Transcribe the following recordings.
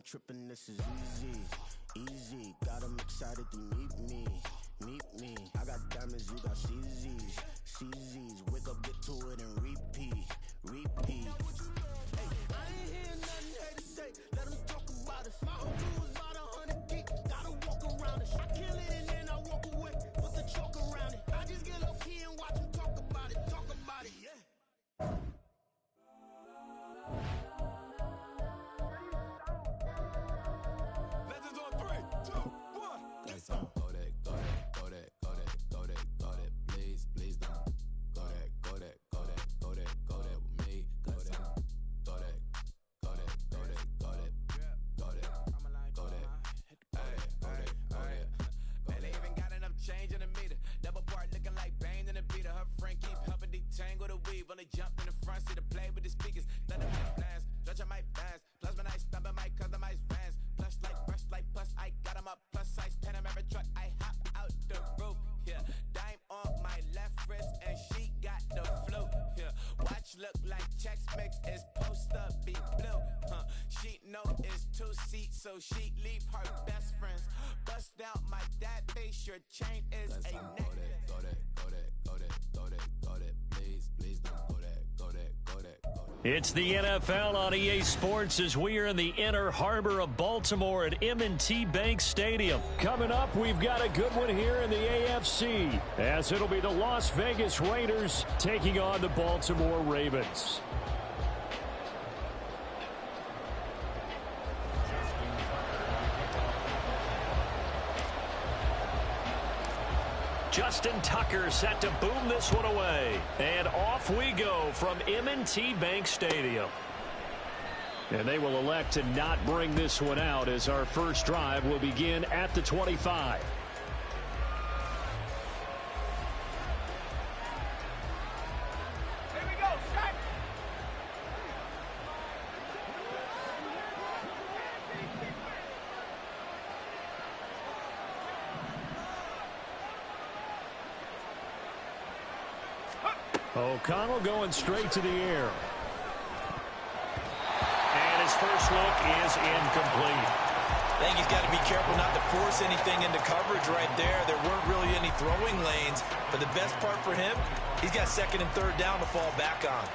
ain't tripping, this is easy. Easy, got 'em excited to meet me. Meet me. I got diamonds, you got CZs. CZs, wake up, get to it, and repeat. Repeat. Hey, I ain't hear nothing haters say. Let them talk about us. My whole crew is about 100 deep. Gotta walk around us. I kill it and then I walk away with the chalk around it. I just get low key and watch them talk about it. Talk about it, yeah. Legends on 3, 2, 1. Yes, sir. Go that, go that, go that, go that, go that, go that, please, please don't. Go that, go that, go that, go that, go that with me. Go that, go that, go that, go that, go that, go that, go that, go that. Man, they even got enough change in the meter. Double part looking like Bane in the beater. Her friend keep helping detangle the weave. Only jumped in the front seat to play with the speakers. Let them make plans, stretch my fans. Plus when I stump in my customized fans. Plush like brush like plus I got 'em up plus size Panamera truck. I hop out the roof. Yeah, dime on my left wrist and she got the flu. Yeah, watch look like checks mix is post up be blue. She know it's 2 seats so she leave her best friends. Bust out my dad face. Your chain is a necklace. Go that, go that, go that, go that, go that, please, please don't. Go that, go that, go that, go that. It's the NFL on EA Sports as we are in the inner harbor of Baltimore at M&T Bank Stadium. Coming up, we've got a good one here in the AFC, as it'll be the Las Vegas Raiders taking on the Baltimore Ravens. Justin Tucker set to boom this one away. And off we go from M&T Bank Stadium. And they will elect to not bring this one out as our first drive will begin at the 25. O'Connell going straight to the air. And his first look is incomplete. I think he's got to be careful not to force anything into coverage right there. There weren't really any throwing lanes, but the best part for him, he's got second and third down to fall back on.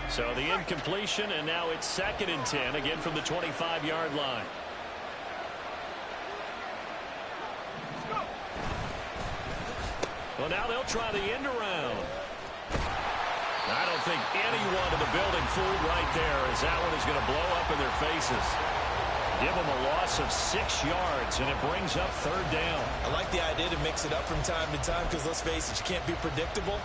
So the incompletion, and now it's 2nd and 10, again from the 25-yard line. Well, now they'll try the end around. I don't think anyone in the building fooled right there, as that one is going to blow up in their faces. Give them a loss of 6 yards, and it brings up 3rd down. I like the idea to mix it up from time to time because, let's face it, you can't be predictable.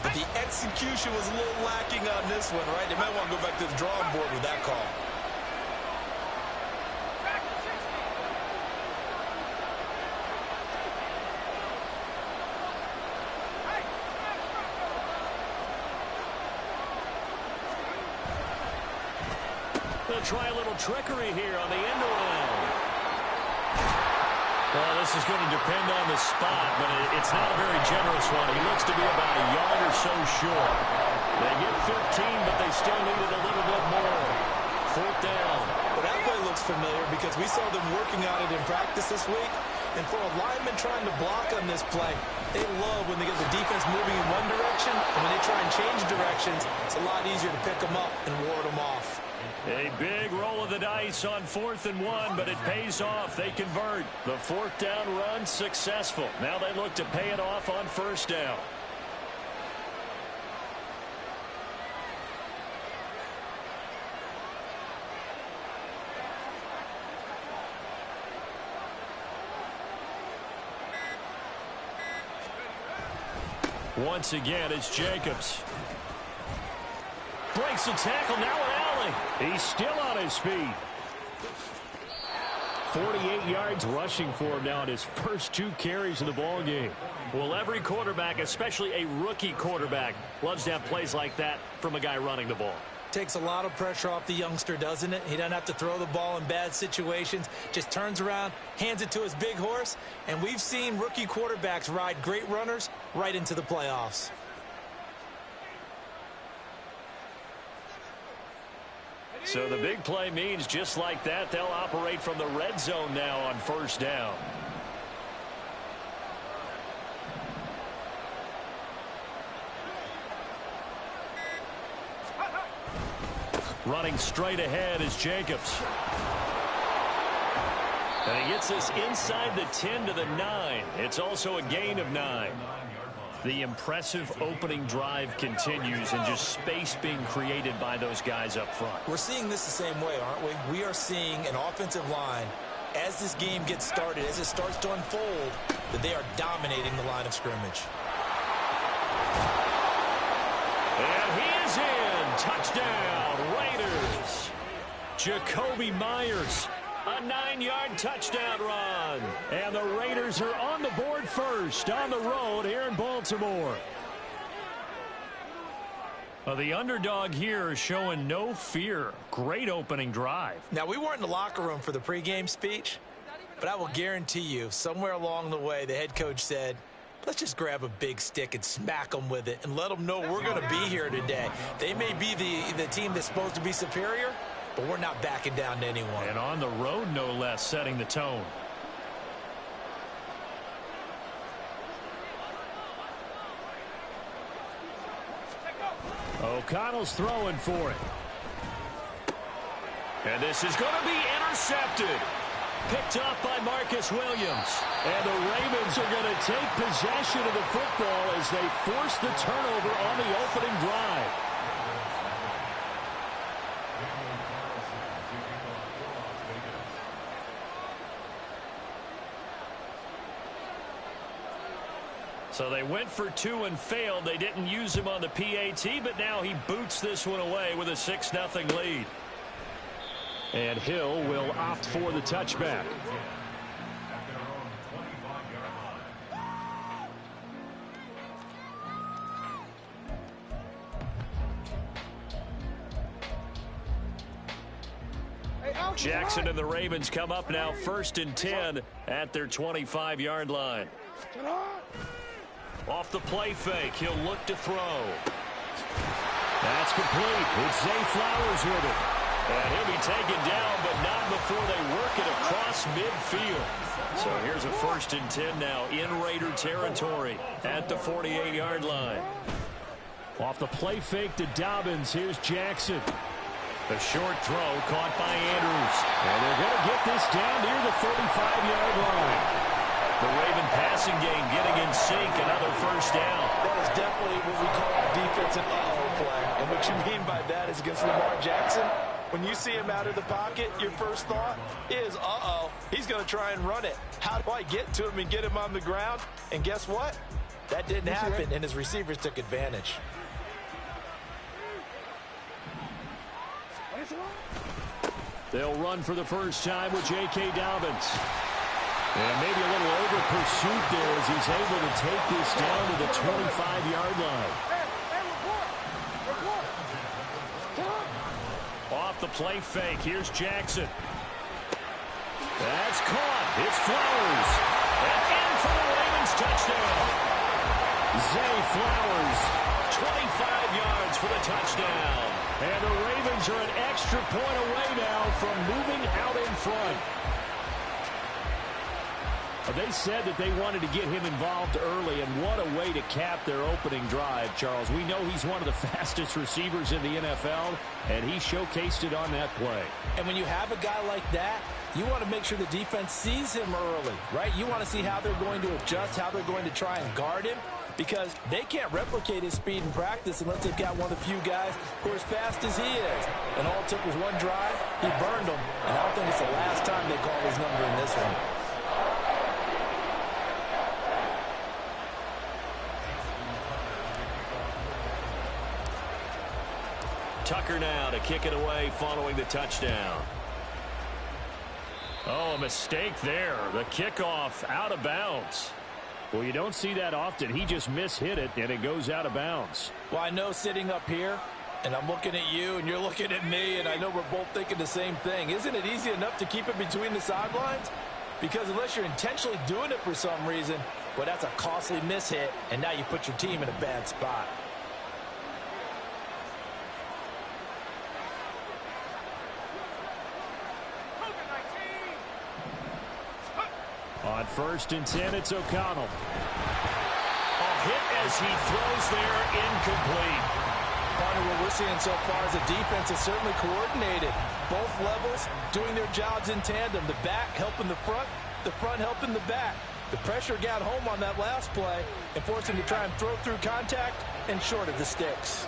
But the execution was a little lacking on this one, right? They might want to go back to the drawing board with that call. They'll try a little trickery here on the end around. Well, this is going to depend on the spot, but it's not a very generous one. He looks to be about a yard or so short. They get 15, but they still needed a little bit more. 4th down. Well, that play looks familiar because we saw them working on it in practice this week. And for a lineman trying to block on this play, they love when they get the defense moving in one direction, and when they try and change directions, it's a lot easier to pick them up and ward them off. A big roll of the dice on 4th and 1, but it pays off. They convert. The 4th down run successful. Now they look to pay it off on 1st down. Once again, it's Jacobs. Breaks the tackle, now an alley. He's still on his feet. 48 yards rushing for him now in his first 2 carries of the ball game. Well, every quarterback, especially a rookie quarterback, loves to have plays like that from a guy running the ball. Takes a lot of pressure off the youngster, doesn't it? He doesn't have to throw the ball in bad situations. Just turns around, hands it to his big horse. And we've seen rookie quarterbacks ride great runners right into the playoffs. So the big play means just like that, they'll operate from the red zone now on first down. Running straight ahead is Jacobs. And he gets us inside the 10 to the 9. It's also a gain of 9. The impressive opening drive continues and just space being created by those guys up front. We're seeing this the same way, aren't we? We are seeing an offensive line, as this game gets started, as it starts to unfold, that they are dominating the line of scrimmage. And he is in. Touchdown, Raiders. Jacoby Myers. A 9-yard touchdown run. And the Raiders are on the board first on the road here in Baltimore. The underdog here is showing no fear. Great opening drive. Now, we weren't in the locker room for the pregame speech, but I will guarantee you somewhere along the way the head coach said, let's just grab a big stick and smack them with it and let them know we're going to be here today. They may be the team that's supposed to be superior, but we're not backing down to anyone. And on the road, no less, setting the tone. O'Connell's throwing for it. And this is going to be intercepted. Picked up by Marcus Williams. And the Ravens are going to take possession of the football as they force the turnover on the opening drive. So they went for 2 and failed. They didn't use him on the PAT, but now he boots this one away with a 6-0 lead. And Hill will opt for the touchback. Jackson and the Ravens come up now 1st and 10 at their 25-yard line. Off the play fake, he'll look to throw. That's complete. It's Zay Flowers with it. And he'll be taken down, but not before they work it across midfield. So here's a 1st and 10 now in Raider territory at the 48-yard line. Off the play fake to Dobbins, here's Jackson. A short throw caught by Andrews. And they're going to get this down near the 35-yard line. The Raven passing game getting in sync, another 1st down. That is definitely what we call a defensive uh-oh play. And what you mean by that is against Lamar Jackson, when you see him out of the pocket, your first thought is, uh-oh, he's going to try and run it. How do I get to him and get him on the ground? And guess what? That didn't happen, and his receivers took advantage. They'll run for the first time with J.K. Dobbins. And maybe a little over pursuit there as he's able to take this down to the 25-yard line. Off the play fake, here's Jackson. That's caught. It's Flowers. And in for the Ravens touchdown. Zay Flowers, 25 yards for the touchdown. And the Ravens are an extra point away now from moving out in front. They said that they wanted to get him involved early, and what a way to cap their opening drive, Charles. We know he's one of the fastest receivers in the NFL, and he showcased it on that play. And when you have a guy like that, you want to make sure the defense sees him early, right? You want to see how they're going to adjust, how they're going to try and guard him, because they can't replicate his speed in practice unless they've got one of the few guys who are as fast as he is. And all it took was one drive. He burned them, and I don't think it's the last time they call his number in this one. Tucker now to kick it away following the touchdown. Oh, a mistake there. The kickoff out of bounds. Well, you don't see that often. He just mishit it, and it goes out of bounds. Well, I know sitting up here, and I'm looking at you, and you're looking at me, and I know we're both thinking the same thing. Isn't it easy enough to keep it between the sidelines? Because unless you're intentionally doing it for some reason, well, that's a costly mishit, and now you put your team in a bad spot. On 1st and 10, it's O'Connell. A hit as he throws there, incomplete. Partner, what we're seeing so far is the defense is certainly coordinated. Both levels doing their jobs in tandem. The back helping the front helping the back. The pressure got home on that last play and forced him to try and throw through contact and short of the sticks.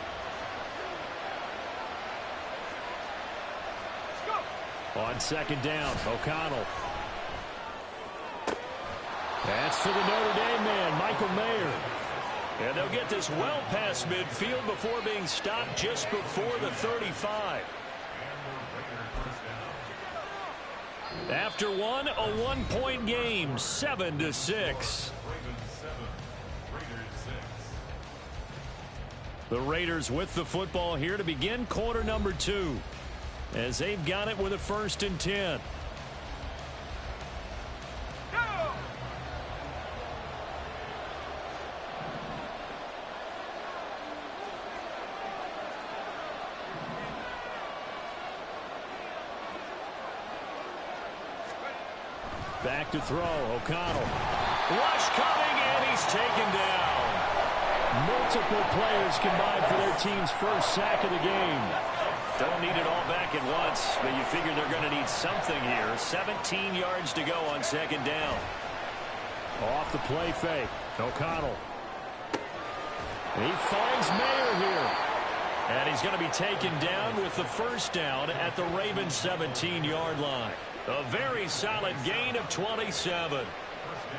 On 2nd down, O'Connell. That's to the Notre Dame man, Michael Mayer. And they'll get this well past midfield before being stopped just before the 35. After one, a 1-point game, 7-6. The Raiders with the football here to begin quarter number 2. As they've got it with a 1st and 10. Back to throw, O'Connell. Rush coming, and he's taken down. Multiple players combined for their team's first sack of the game. Don't need it all back at once, but you figure they're going to need something here. 17 yards to go on 2nd down. Off the play fake, O'Connell. He finds Mayer here. And he's going to be taken down with the 1st down at the Ravens' 17-yard line. A very solid gain of 27.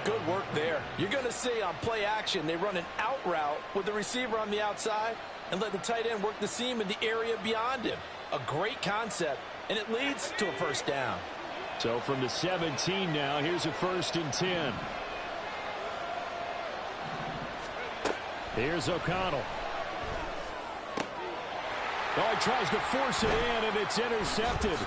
Good work there. You're going to see on play action, they run an out route with the receiver on the outside and let the tight end work the seam in the area beyond him. A great concept, and it leads to a 1st down. So from the 17 now, here's a 1st and 10. Here's O'Connell. Oh, he tries to force it in, and it's intercepted.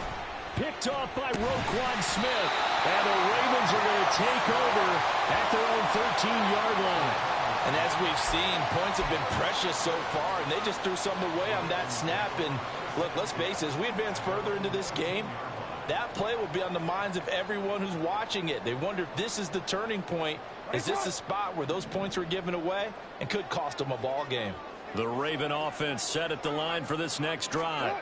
Picked off by Roquan Smith. And the Ravens are going to take over at their own 13-yard line. And as we've seen, points have been precious so far, and they just threw something away on that snap. And look, let's face it, as we advance further into this game, that play will be on the minds of everyone who's watching it. They wonder if this is the turning point. Is this the spot where those points were given away and could cost them a ball game? The Raven offense set at the line for this next drive.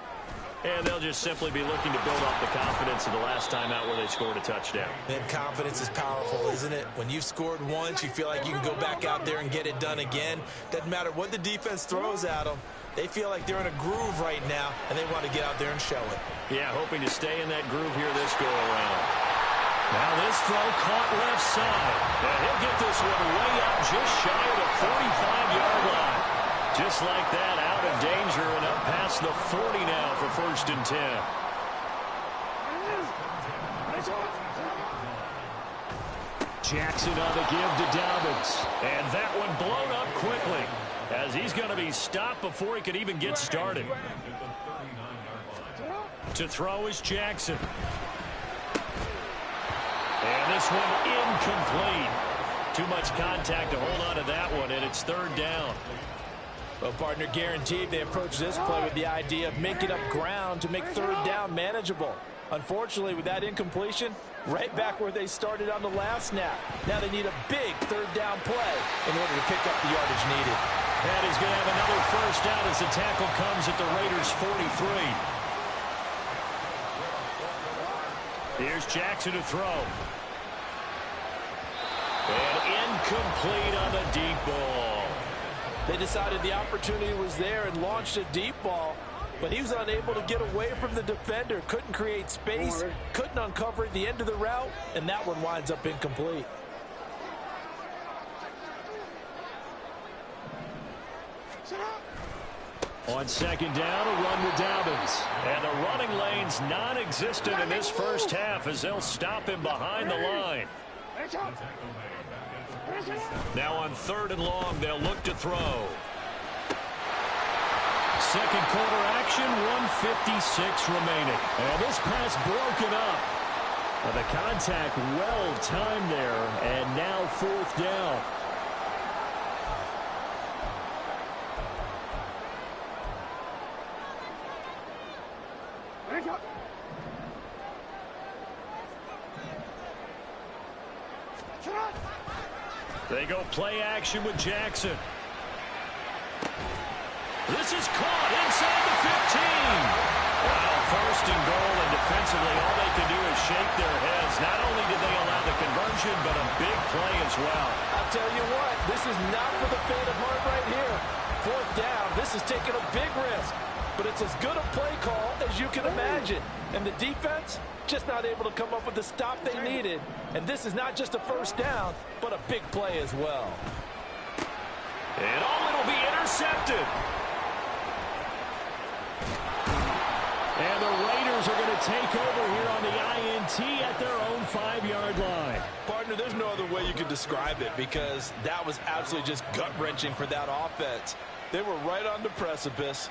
And they'll just simply be looking to build up the confidence of the last time out where they scored a touchdown. And confidence is powerful, isn't it? When you've scored once, you feel like you can go back out there and get it done again. Doesn't matter what the defense throws at them. They feel like they're in a groove right now, and they want to get out there and show it. Yeah, hoping to stay in that groove here this go-around. Now this throw caught left side. And he'll get this one way up just shy of the 45-yard line. Just like that, out of danger and up past the 40 now for 1st and 10. Jackson on the give to Dobbins. And that one blown up quickly as he's going to be stopped before he could even get started. To throw is Jackson. And this one incomplete. Too much contact to hold on to that one, and it's 3rd down. Well, partner, guaranteed they approach this play with the idea of making up ground to make 3rd down manageable. Unfortunately, with that incompletion, right back where they started on the last snap. Now they need a big 3rd down play in order to pick up the yardage needed. And he's going to have another 1st down as the tackle comes at the Raiders' 43. Here's Jackson to throw. And incomplete on the deep ball. They decided the opportunity was there and launched a deep ball, but he was unable to get away from the defender, couldn't create space, couldn't uncover the end of the route, and that one winds up incomplete. On 2nd down, a run with Dobbins. And the running lane's non-existent in this first half as they'll stop him behind the line. Now on 3rd and long, they'll look to throw. Second quarter action, 1:56 remaining. And this pass broken up. Well, the contact well timed there, and now 4th down. They go play action with Jackson. This is caught inside the 15. Well, first and goal, and defensively, all they can do is shake their heads. Not only did they allow the conversion, but a big play as well. I'll tell you what, this is not for the faint of heart right here. Fourth down, this is taking a big risk. But it's as good a play call as you can imagine. And the defense, just not able to come up with the stop they needed. And this is not just a first down, but a big play as well. And it'll be intercepted. And the Raiders are going to take over here on the INT at their own 5-yard line. Partner, there's no other way you could describe it because that was absolutely just gut-wrenching for that offense. They were right on the precipice.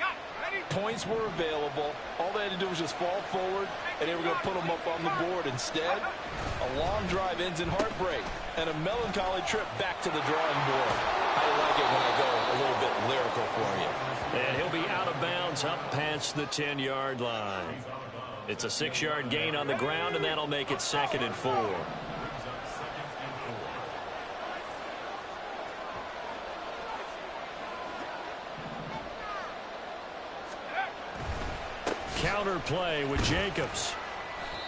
Points were available. All they had to do was just fall forward, and they were going to put them up on the board. Instead, a long drive ends in heartbreak and a melancholy trip back to the drawing board. I like it when I go a little bit lyrical for you. And he'll be out of bounds up past the 10-yard line. It's a 6-yard gain on the ground, and that'll make it 2nd and 4. Counter play with Jacobs.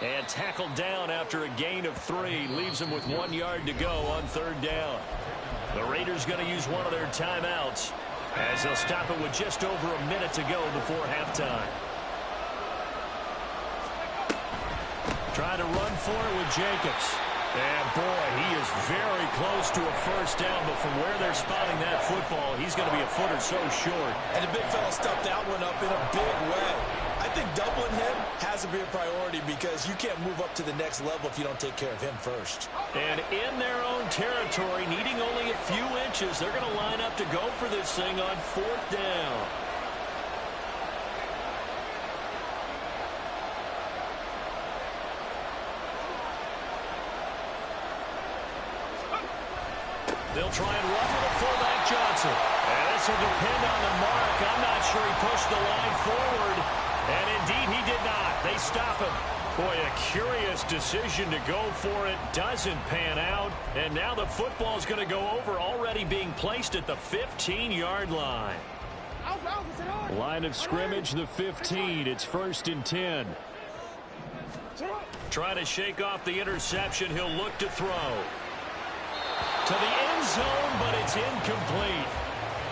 And tackled down after a gain of 3. Leaves him with 1 yard to go on 3rd down. The Raiders going to use one of their timeouts as they'll stop it with just over a minute to go before halftime. Trying to run for it with Jacobs. And, boy, he is very close to a first down, but from where they're spotting that football, he's going to be a foot or so short. And the big fella stuffed that one up in a big way. I think doubling him has to be a priority because you can't move up to the next level if you don't take care of him first. And in their own territory, needing only a few inches, they're going to line up to go for this thing on 4th down. They'll try and run with a fullback Johnson. And this will depend on the mark. I'm not sure he pushed the line forward. And indeed he did not. They stop him. Boy, a curious decision to go for it. Doesn't pan out. And now the football is going to go over, already being placed at the 15-yard line. Line of scrimmage, the 15. It's 1st and 10. Trying to shake off the interception. He'll look to throw. To the end zone, but it's incomplete.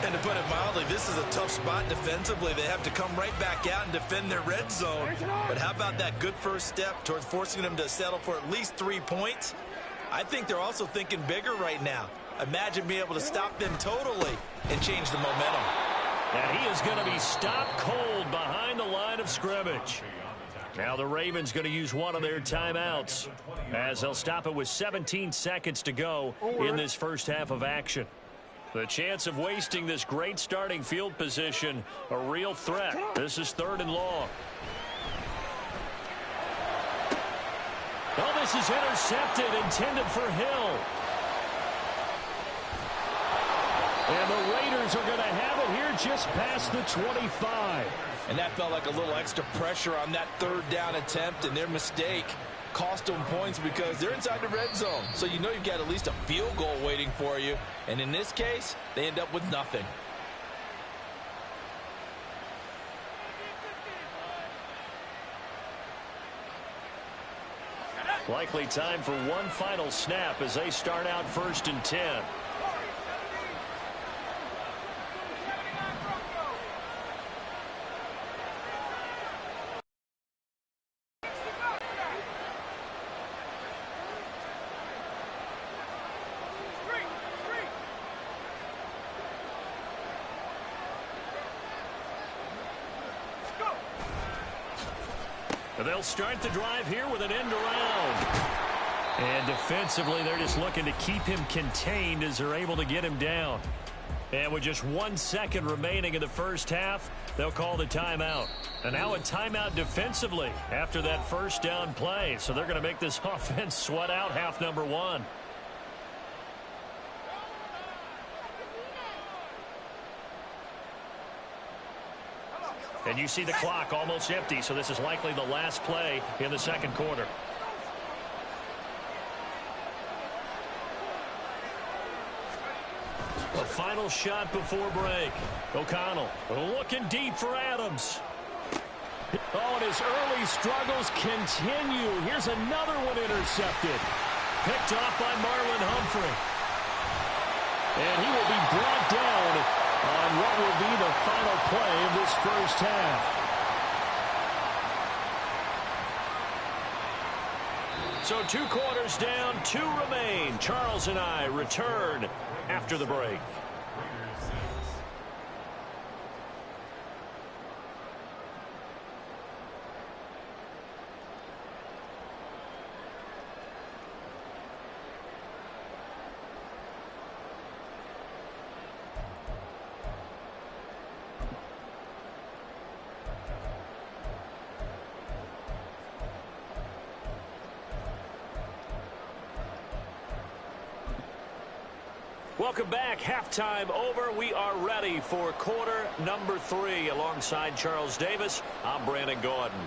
And to put it mildly, this is a tough spot defensively. They have to come right back out and defend their red zone. But how about that good first step towards forcing them to settle for at least 3 points? I think they're also thinking bigger right now. Imagine being able to stop them totally and change the momentum. And he is going to be stopped cold behind the line of scrimmage. Now the Ravens going to use one of their timeouts as they'll stop it with 17 seconds to go in this first half of action. The chance of wasting this great starting field position, a real threat. This is 3rd and long. Oh, this is intercepted, intended for Hill. And the Raiders are going to have it here just past the 25. And that felt like a little extra pressure on that 3rd down attempt, and their mistake cost them points because they're inside the red zone. So you know you've got at least a field goal waiting for you. And in this case, they end up with nothing. Likely time for one final snap as they start out 1st and 10. They'll start the drive here with an end around. And defensively, they're just looking to keep him contained as they're able to get him down. And with just 1 second remaining in the first half, they'll call the timeout. And now a timeout defensively after that first down play. So they're going to make this offense sweat out half number 1. And you see the clock almost empty, so this is likely the last play in the second quarter. final shot before break. O'Connell looking deep for Adams. Oh, and his early struggles continue. Here's another one intercepted. Picked off by Marlon Humphrey. And he will be brought down on what will be the final play of this first half. So 2 quarters down, 2 remain. Charles and I return after the break. Welcome back. Halftime over. We are ready for quarter number 3. Alongside Charles Davis, I'm Brandon Gordon.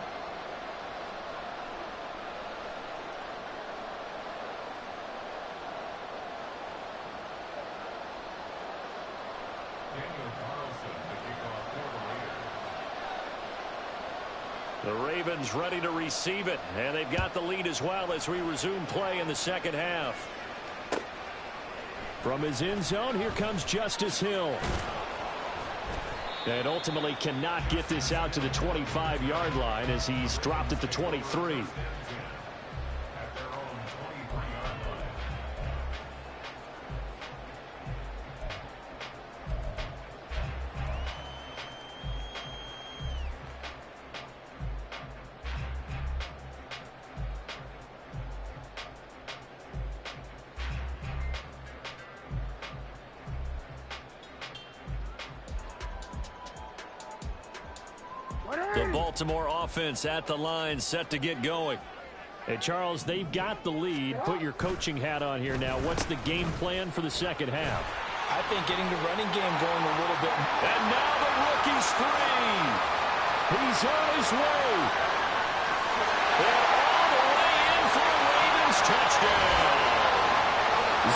The Ravens ready to receive it, and they've got the lead as well as we resume play in the second half. From his end zone, here comes Justice Hill. And ultimately cannot get this out to the 25-yard line as he's dropped at the 23. The Baltimore offense at the line, set to get going. Hey, Charles, they've got the lead. Put your coaching hat on here now. What's the game plan for the second half? I think getting the running game going a little bit. And now the rookie's free. He's on his way. And all the way in for a Ravens touchdown.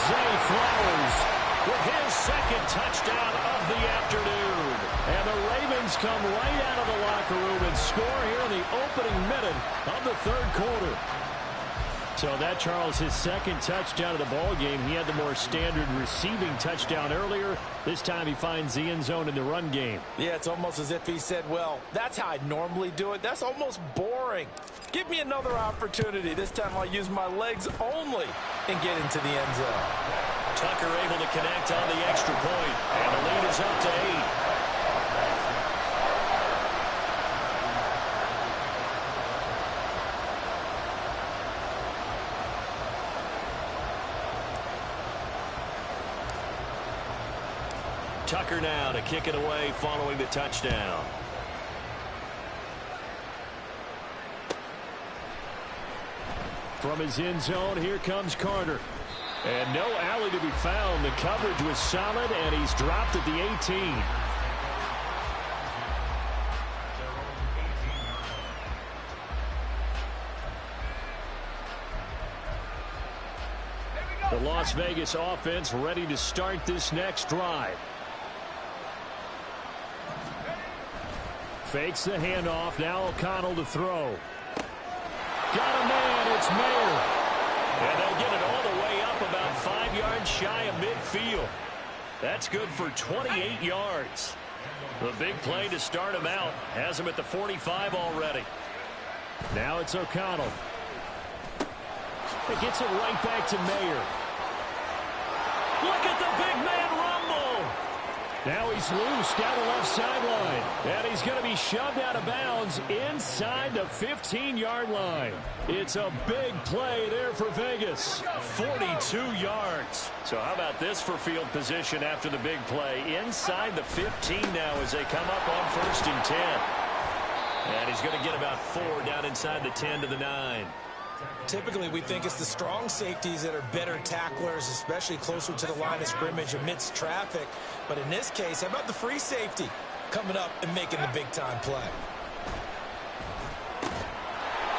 Zay Flowers with his second touchdown of the afternoon. And the Ravens come right out of the locker room and score here in the opening minute of the third quarter. So that, Charles, his second touchdown of the ball game. He had the more standard receiving touchdown earlier. This time he finds the end zone in the run game. Yeah, it's almost as if he said, well, that's how I normally do it. That's almost boring. Give me another opportunity. This time I'll use my legs only and get into the end zone. Tucker able to connect on the extra point, and the lead is up to 8. Tucker now to kick it away following the touchdown. From his end zone, here comes Carter. And no alley to be found. The coverage was solid, and he's dropped at the 18. The Las Vegas offense ready to start this next drive. Fakes the handoff. Now O'Connell to throw. Got a man. It's Mayer. And they'll get it all the way up about 5 yards shy of midfield. That's good for 28 yards. The big play to start him out. Has him at the 45 already. Now it's O'Connell. It gets it right back to Mayer. Look at the big man rumble. Now he's loose down the left sideline. And he's going to be shoved out of bounds inside the 15-yard line. It's a big play there for Vegas. 42 yards. So how about this for field position after the big play? Inside the 15 now as they come up on 1st and 10. And he's going to get about 4 down inside the 10 to the 9. Typically, we think it's the strong safeties that are better tacklers, especially closer to the line of scrimmage amidst traffic. But in this case, how about the free safety coming up and making the big-time play?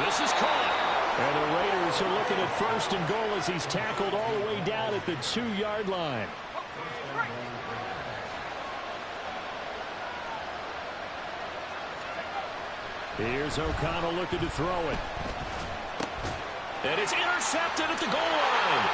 This is caught. And the Raiders are looking at 1st and goal as he's tackled all the way down at the 2-yard line. Here's O'Connell looking to throw it. And it's intercepted at the goal line.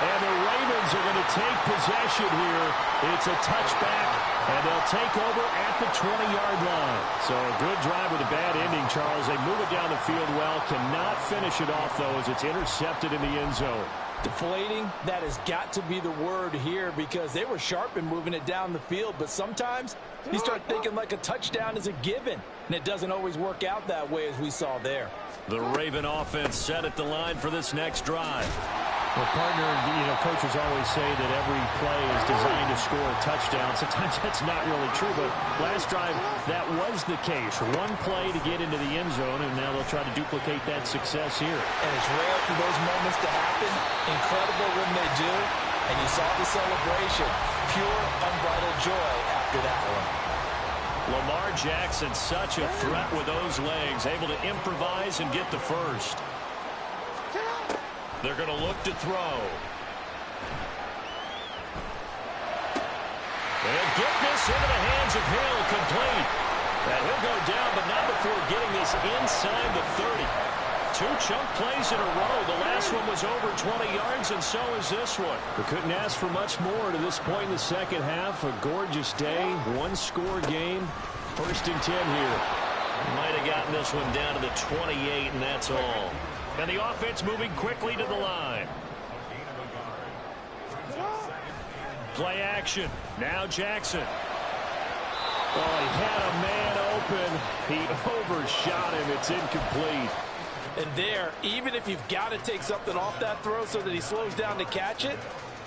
And the Ravens are going to take possession here. It's a touchback, and they'll take over at the 20-yard line. So a good drive with a bad ending, Charles. They move it down the field well. Cannot finish it off, though, as it's intercepted in the end zone. Deflating, that has got to be the word here because they were sharp in moving it down the field, but sometimes you start thinking like a touchdown is a given, and it doesn't always work out that way as we saw there. The Raven offense set at the line for this next drive. Well, partner, coaches always say that every play is designed to score a touchdown. Sometimes that's not really true, but last drive, that was the case. One play to get into the end zone, and now they'll try to duplicate that success here. And it's rare for those moments to happen. Incredible when they do. And you saw the celebration. Pure, unbridled joy after that one. Lamar Jackson, such a threat with those legs, able to improvise and get the first. They're going to look to throw. And get this into the hands of Hill, complete. And he'll go down, but not before getting this inside the 30. Two chunk plays in a row. The last one was over 20 yards, and so is this one. We couldn't ask for much more to this point in the second half. A gorgeous day, one-score game. 1st and 10 here. Might have gotten this one down to the 28, and that's all. And the offense moving quickly to the line. Play action. Now Jackson. Oh, he had a man open. He overshot him. It's incomplete. And there, even if you've got to take something off that throw so that he slows down to catch it,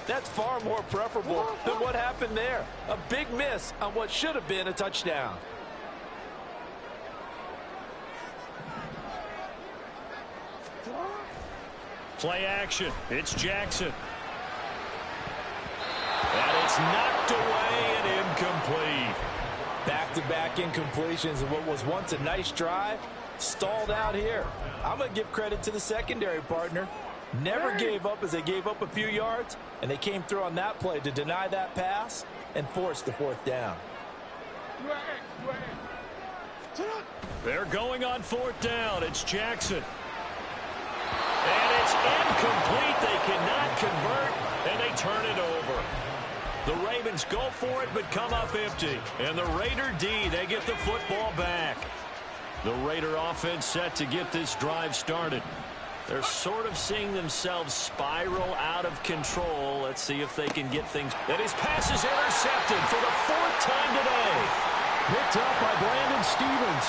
that's far more preferable than what happened there. A big miss on what should have been a touchdown. Play action. It's Jackson. And it's knocked away and incomplete. Back-to-back incompletions of what was once a nice drive, stalled out here. I'm going to give credit to the secondary partner. Never gave up as they gave up a few yards, and they came through on that play to deny that pass and force the 4th down. They're going on 4th down. It's Jackson. And it's incomplete. They cannot convert, and they turn it over. The Ravens go for it, but come up empty. And the Raider D, they get the football back. The Raider offense set to get this drive started. They're sort of seeing themselves spiral out of control. Let's see if they can get things. And his pass is intercepted for the 4th time today. Picked up by Brandon Stevens.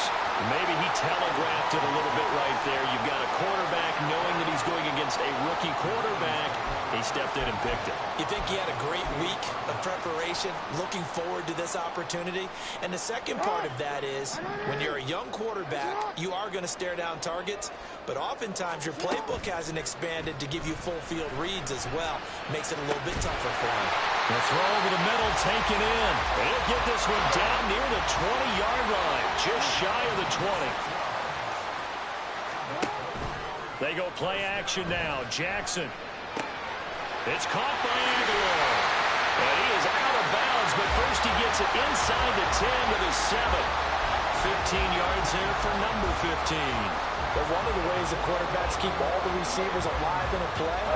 Maybe he telegraphed it a little bit right there. You've got a quarterback knowing that he's going against a rookie quarterback. He stepped in and picked it. You think he had a great week of preparation, looking forward to this opportunity? And the second part of that is, when you're a young quarterback, you are going to stare down targets, but oftentimes your playbook hasn't expanded to give you full field reads as well. Makes it a little bit tougher for him. The throw over the middle, taken in. He'll get this one down near the 20-yard line, just shy of the 20. They go play action now. Jackson. It's caught by Aguilar. And he is out of bounds, but first he gets it inside the 10 to the 7. 15 yards there for number 15. But one of the ways the quarterbacks keep all the receivers alive in a play,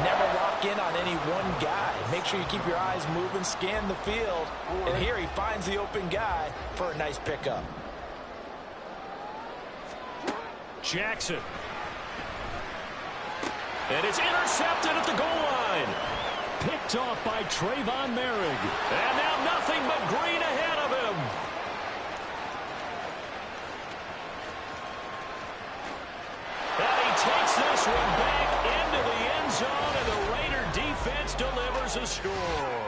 never lock in on any one guy. Make sure you keep your eyes moving, scan the field, and here he finds the open guy for a nice pickup. Jackson. And it's intercepted at the goal line. Picked off by Trayvon Merrick. And now nothing but green ahead of him. And he takes this one back into the end zone, and the Raider defense delivers a score.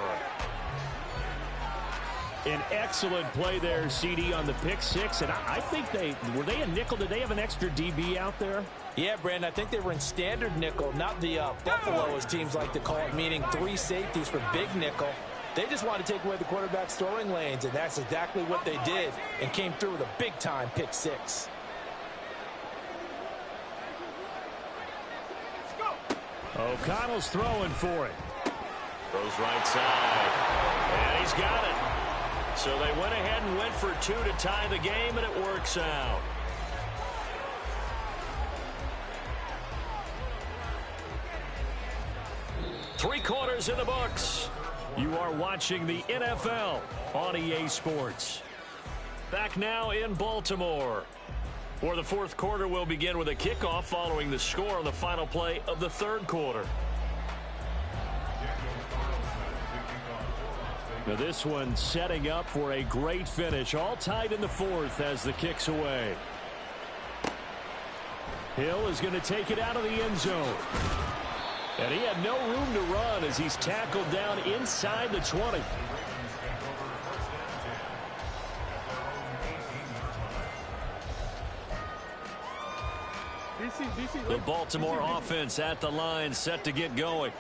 An excellent play there, CD, on the pick six. And I think were they a nickel? Did they have an extra DB out there? Yeah, Brandon, I think they were in standard nickel, not the Buffalo, as teams like to call it, meaning 3 safeties for big nickel. They just wanted to take away the quarterback's throwing lanes, and that's exactly what they did, and came through with a big-time pick six. O'Connell's throwing for it. Goes right side. And he's got it. So they went ahead and went for 2 to tie the game, and it works out. 3 quarters in the books. You are watching the NFL on EA Sports. Back now in Baltimore. For the fourth quarter, we'll begin with a kickoff following the score on the final play of the third quarter. Now this one setting up for a great finish. All tied in the fourth as the kick's away. Hill is going to take it out of the end zone. And he had no room to run as he's tackled down inside the 20. The Baltimore offense at the line set to get going.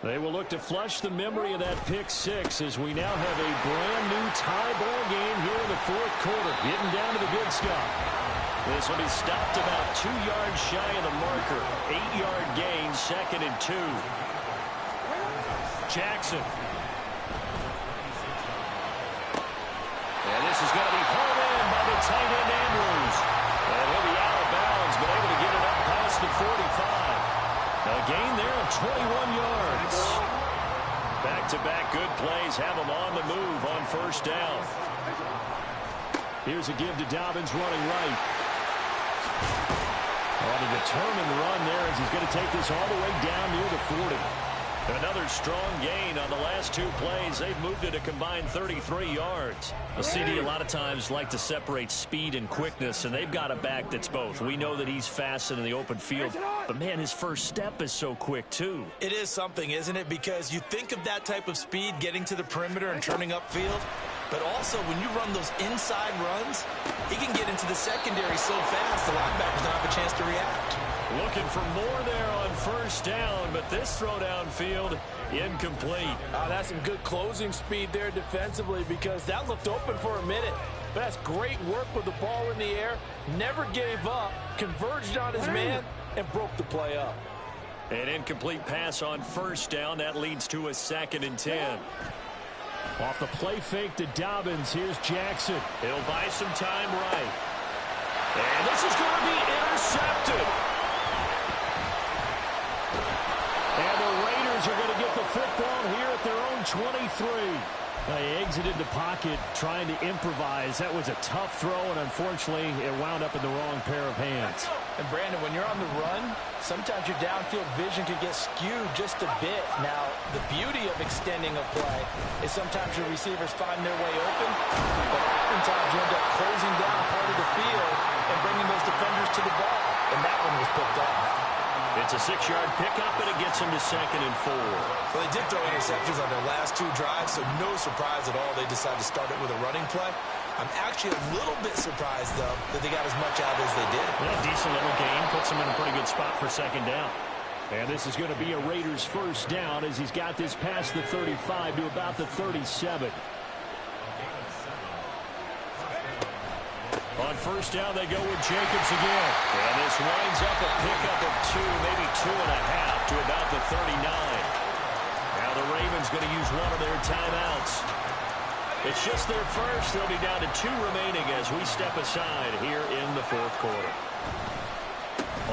They will look to flush the memory of that pick six as we now have a brand new tie ball game here in the fourth quarter. Getting down to the good stuff. This will be stopped about 2 yards shy of the marker. 8-yard gain, 2nd and 2. Jackson. And this is going to be pulled in by the tight end Andrews. And he'll be out of bounds, but able to get it up past the 45. A gain there of 21 yards. Back-to-back good plays have him on the move on first down. Here's a give to Dobbins running right. On a determined run there as he's going to take this all the way down near the 40. Another strong gain on the last 2 plays. They've moved it a combined 33 yards. A CD a lot of times like to separate speed and quickness, and they've got a back that's both. We know that he's fast in the open field, but, man, his first step is so quick, too. It is something, isn't it? Because you think of that type of speed getting to the perimeter and turning upfield, but also when you run those inside runs, he can get into the secondary so fast the linebackers don't have a chance to react. Looking for more there on first down, but this throw downfield incomplete. That's some good closing speed there defensively because that looked open for a minute. But that's great work with the ball in the air. Never gave up, converged on his man, and broke the play up. An incomplete pass on first down. That leads to a 2nd and 10. Off the play fake to Dobbins. Here's Jackson. He'll buy some time right. And this is going to be intercepted. And the Raiders are going to get the football here at their own 23. They exited the pocket trying to improvise. That was a tough throw, and unfortunately, it wound up in the wrong pair of hands. And, Brandon, when you're on the run, sometimes your downfield vision can get skewed just a bit. Now, the beauty of extending a play is sometimes your receivers find their way open, but oftentimes you end up closing down part of the field and bringing those defenders to the ball, and that one was picked off. It's a 6-yard pickup, and it gets him to 2nd and 4. Well, they did throw interceptions on their last 2 drives, so no surprise at all they decided to start it with a running play. I'm actually a little bit surprised, though, that they got as much out as they did. Yeah, decent little gain. Puts him in a pretty good spot for 2nd down. And this is going to be a Raiders first down as he's got this past the 35 to about the 37. On first down, they go with Jacobs again. And this winds up a pickup of 2, maybe 2.5 to about the 39. Now the Ravens going to use one of their timeouts. It's just their first. They'll be down to 2 remaining as we step aside here in the fourth quarter.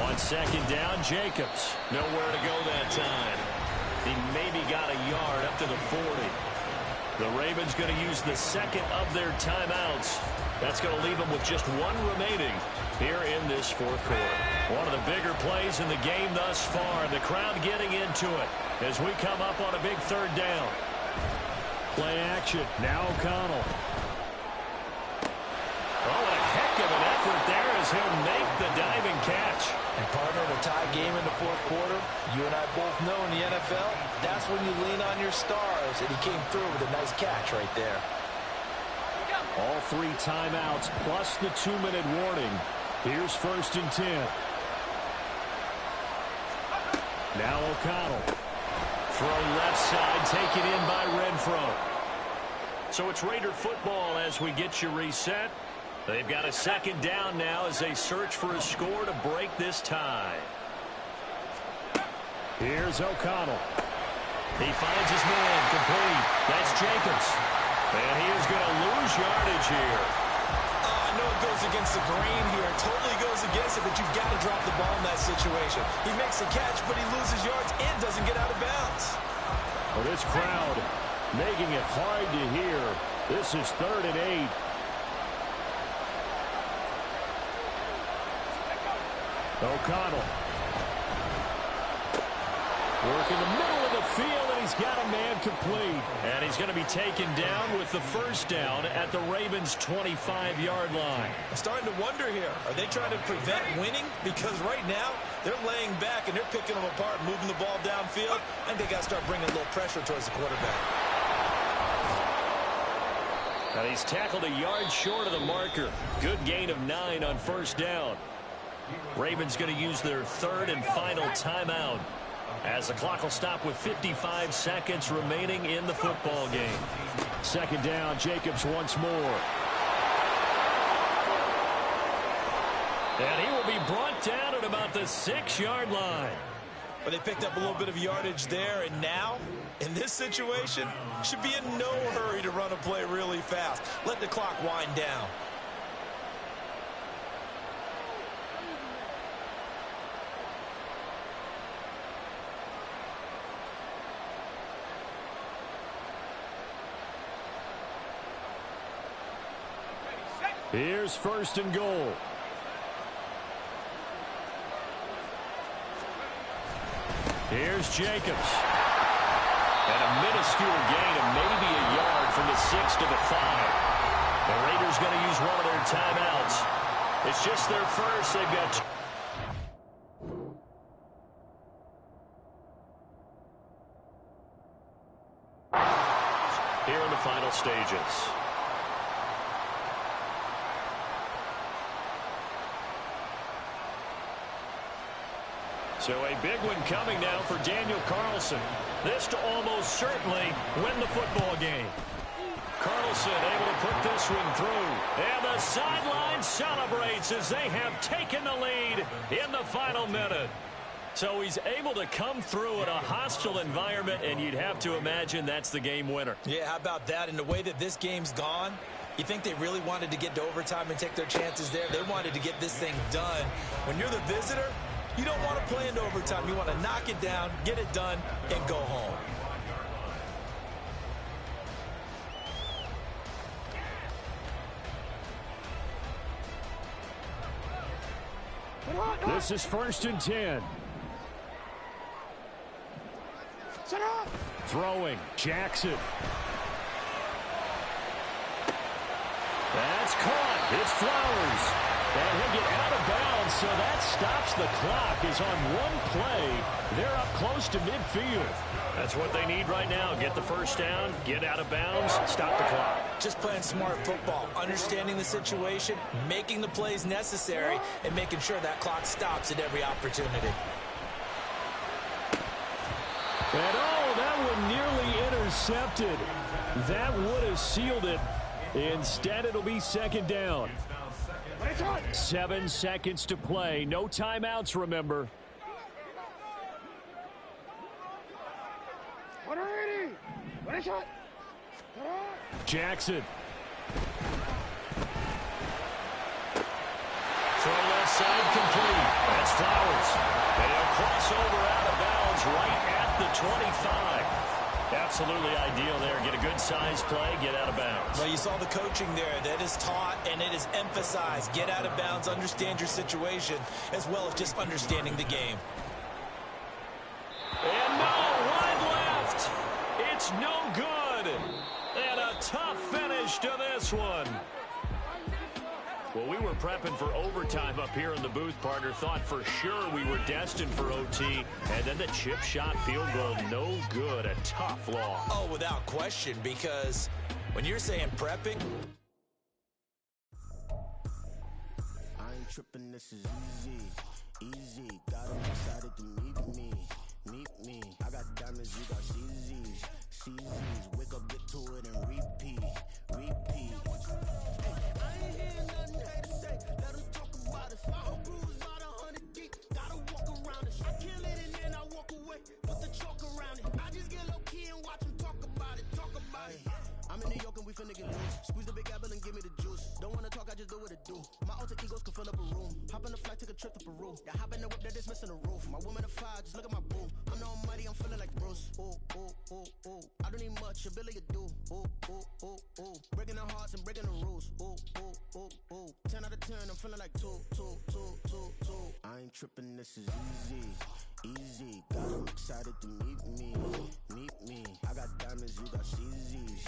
On 2nd down, Jacobs. Nowhere to go that time. He maybe got a yard up to the 40. The Ravens going to use the 2nd of their timeouts. That's going to leave them with just 1 remaining here in this fourth quarter. One of the bigger plays in the game thus far. The crowd getting into it as we come up on a big 3rd down. Play action. Now O'Connell. Oh, a heck of an effort there as he'll make the diving catch. And partner, the tie game in the fourth quarter, you and I both know in the NFL, that's when you lean on your stars, and he came through with a nice catch right there. All 3 timeouts plus the 2-minute warning. Here's 1st and 10. Now O'Connell. Throw left side, taken in by Renfro. So it's Raider football as we get you reset. They've got a 2nd down now as they search for a score to break this tie. Here's O'Connell. He finds his man complete. That's Jacobs. And he is going to lose yardage here. I know it goes against the grain here. It totally goes against it, but you've got to drop the ball in that situation. He makes a catch, but he loses yards and doesn't get out of bounds. Well, this crowd making it hard to hear. This is 3rd and 8. O'Connell. Working the middle of the field, and he's got a man complete. And he's going to be taken down with the first down at the Ravens' 25-yard line. I'm starting to wonder here, are they trying to prevent winning? Because right now, they're laying back and they're picking them apart, moving the ball downfield. I think they got to start bringing a little pressure towards the quarterback. And he's tackled a yard short of the marker. Good gain of 9 on first down. Ravens going to use their 3rd and final timeout, as the clock will stop with 55 seconds remaining in the football game. 2nd down, Jacobs once more. And he will be brought down at about the 6-yard line. But they picked up a little bit of yardage there, and now, in this situation, should be in no hurry to run a play really fast. Let the clock wind down. Here's 1st and goal. Here's Jacobs. And a minuscule gain of maybe a yard from the 6 to the 5. The Raiders going to use one of their timeouts. It's just their first. They've got here in the final stages. So a big one coming now for Daniel Carlson. This to almost certainly win the football game. Carlson able to put this one through. And the sideline celebrates as they have taken the lead in the final minute. So he's able to come through in a hostile environment, and you'd have to imagine that's the game winner. Yeah, how about that? And the way that this game's gone, you think they really wanted to get to overtime and take their chances there? They wanted to get this thing done. When you're the visitor, you don't want to play into overtime. You want to knock it down, get it done, and go home. This is 1st and 10. Throwing, Jackson. That's caught. It's Flowers. And he'll get out of bounds, so that stops the clock. Is on one play. They're up close to midfield. That's what they need right now. Get the first down, get out of bounds, stop the clock. Just playing smart football, understanding the situation, making the plays necessary, and making sure that clock stops at every opportunity. And oh, that one nearly intercepted. That would have sealed it. Instead, it'll be 2nd down. 7 seconds to play. No timeouts, remember. Jackson. Throw left side complete. That's Flowers. And he'll cross over out of bounds right at the 25. Absolutely ideal there. Get a good size play, get out of bounds. Well, you saw the coaching there. That is taught and it is emphasized. Get out of bounds, understand your situation, as well as just understanding the game. And no, wide left. It's no good. And a tough finish to this one. Well, we were prepping for overtime up here in the booth, partner. Thought for sure we were destined for OT. And then the chip shot field goal, no good. A tough loss. Oh, without question, because when you're saying prepping, I ain't tripping, this is easy. Got 'em excited to meet me. I got diamonds, you got CZs. Wake up, get to it, and repeat. finna get loose. Squeeze the big apple and give me the juice. Don't wanna talk, I just do what it do. My alter egos can fill up a room. Hop on the flight, take a trip to Peru. The hop in the whip that is missing the roof. My woman a fire, just look at my boo. I'm no money, I'm feeling like Bruce. Ooh, ooh, ooh, ooh. I don't need much, ability to do. Ooh, ooh, ooh, ooh. Breaking the hearts and breaking the rules. Ooh, ooh, ooh, ooh. 10 out of 10, I'm feeling like 2. I ain't tripping, this is easy. Easy, got 'em excited to meet me. I got diamonds, you got CZs.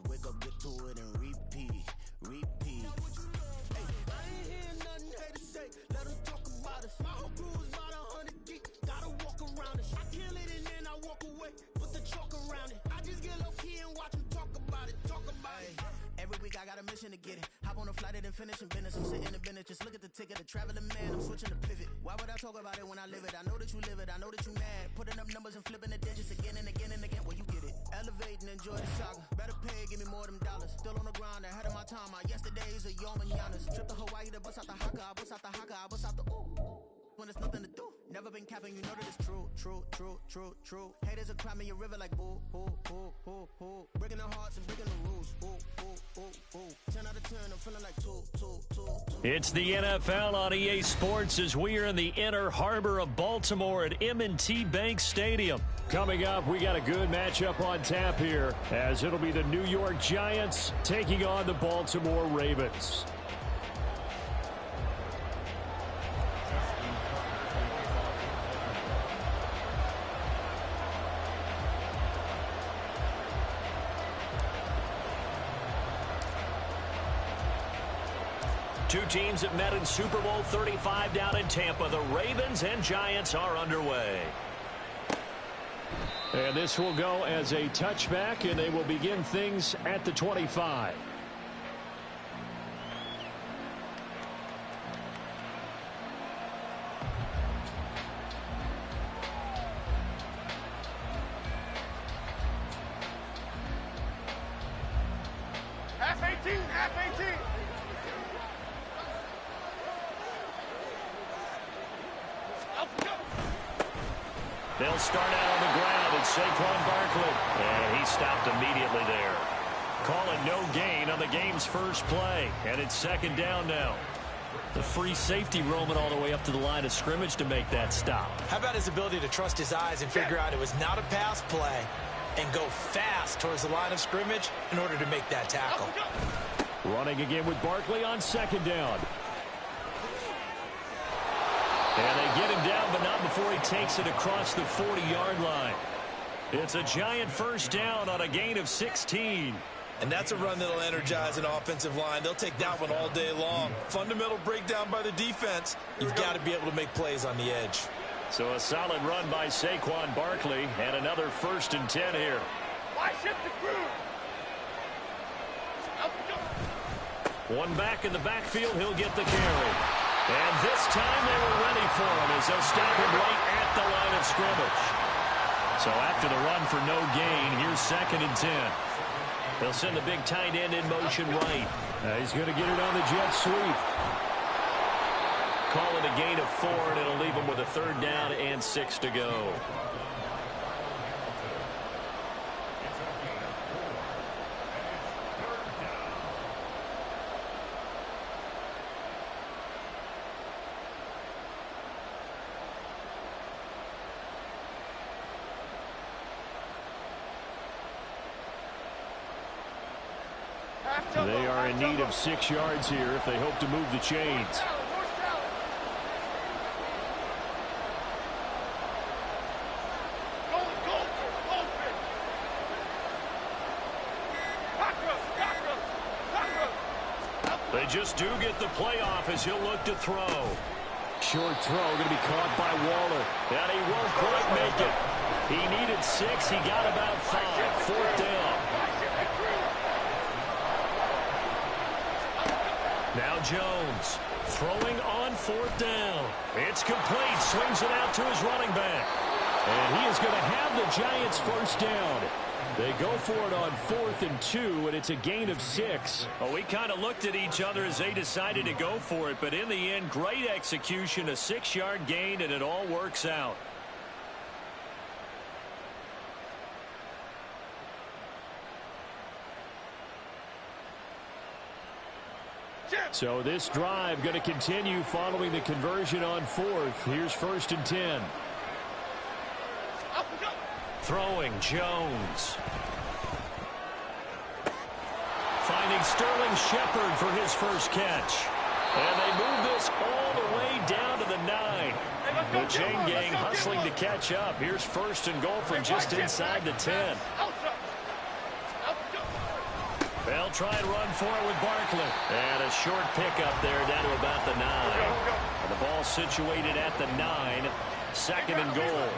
Wake up, get to it and repeat. Hey, I ain't hearing nothing haters say. Let them talk about us. My whole crew is about 100 deep. Gotta walk around us. I kill it and then I walk away. Put the chalk around it. I just get low key and watch them talk about it. Every week I got a mission to get it. Hop on a flight and then finish in business. I'm sitting in the business. Just look at the ticket. A traveling man. I'm switching to pivot. Why would I talk about it when I live it? I know that you live it. I know that you mad. Putting up numbers and flipping the digits again and again and again. Well, you get it. Elevate and enjoy the saga. Better pay, give me more than dollars. Still on the grind, ahead of my time. My yesterdays are your mananas. Trip to Hawaii to bust out the haka. I bust out the haka. I bust out the ooh. When there's nothing to do. Never been capping, you know that it's true. Haters will cry me a river like boo. Breaking the hearts and breaking the rules. Ooh. 10 out of 10, I'm feeling like 2. It's the NFL on EA Sports as we are in the inner harbor of Baltimore at M&T Bank Stadium. Coming up, we got a good matchup on tap here as it'll be the New York Giants taking on the Baltimore Ravens. Two teams that met in Super Bowl 35 down in Tampa. The Ravens and Giants are underway. And this will go as a touchback, and they will begin things at the 25. Half 18. They'll start out on the ground, and Saquon Barkley. And he stopped immediately there. Calling no gain on the game's first play. And it's second down now. The free safety roaming all the way up to the line of scrimmage to make that stop. How about his ability to trust his eyes and figure out it was not a pass play and go fast towards the line of scrimmage in order to make that tackle. Running again with Barkley on second down. And they get him down, but not before he takes it across the 40-yard line. It's a Giant first down on a gain of 16. And that's a run that'll energize an offensive line. They'll take that one all day long. Fundamental breakdown by the defense. You've got to be able to make plays on the edge. So a solid run by Saquon Barkley, and another 1st and 10 here. Why shift the crew? One back in the backfield, he'll get the carry. And this time they were ready for him as they'll stop him right at the line of scrimmage. So after the run for no gain, here's 2nd and 10. They'll send the big tight end in motion right. He's going to get it on the jet sweep. Call it a gain of 4, and it'll leave him with a 3rd down and 6 to go. They are in need of 6 yards here if they hope to move the chains. They just do get the playoff as he'll look to throw. Short throw going to be caught by Waller. And he won't quite make it. He needed 6. He got about 5. 4th down. Now Jones throwing on 4th down. It's complete. Swings it out to his running back. And he is going to have the Giants first down. They go for it on 4th and 2, and it's a gain of 6. Well, we kind of looked at each other as they decided to go for it, but in the end, great execution, a 6-yard gain, and it all works out. Jim, So this drive going to continue following the conversion on fourth. Here's 1st and 10. Throwing Jones. Finding Sterling Shepard for his first catch. And they move this all the way down to the 9. The chain gang hustling to catch up. Here's 1st and goal from just inside the 10. They'll try and run for it with Barkley. And a short pickup there down to about the 9. And the ball situated at the 9. 2nd and goal.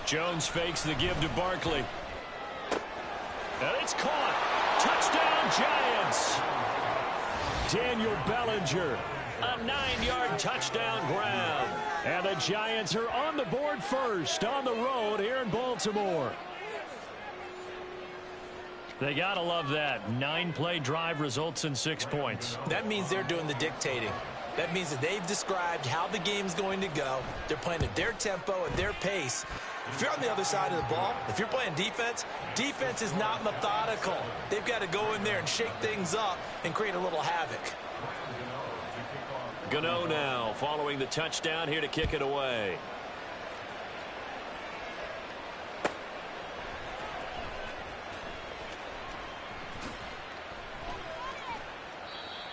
Jones fakes the give to Barkley. And it's caught. Touchdown, Giants. Daniel Bellinger. A 9-yard touchdown grab. And the Giants are on the board first on the road here in Baltimore. They got to love that. 9-play drive results in 6 points. That means they're doing the dictating. That means that they've described how the game's going to go. They're playing at their tempo, at their pace. If you're on the other side of the ball, if you're playing defense, defense is not methodical. They've got to go in there and shake things up and create a little havoc. Gano now following the touchdown here to kick it away.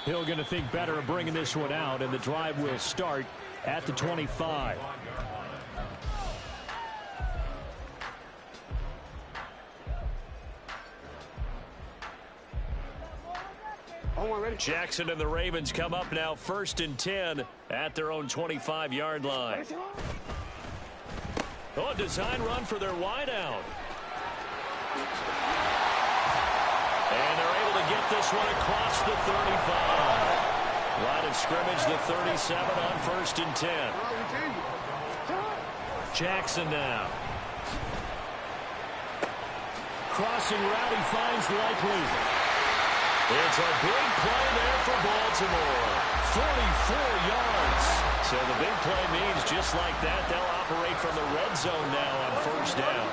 Hill going to think better of bringing this one out, and the drive will start at the 25. Jackson and the Ravens come up now 1st and 10 at their own 25-yard line. Oh, a design run for their wideout. And they're able to get this one across the 35. Line of scrimmage, the 37 on 1st and 10. Jackson now. Crossing route, he finds Likely. It's a big play there for Baltimore. 44 yards. So the big play means just like that, they'll operate from the red zone now on 1st down.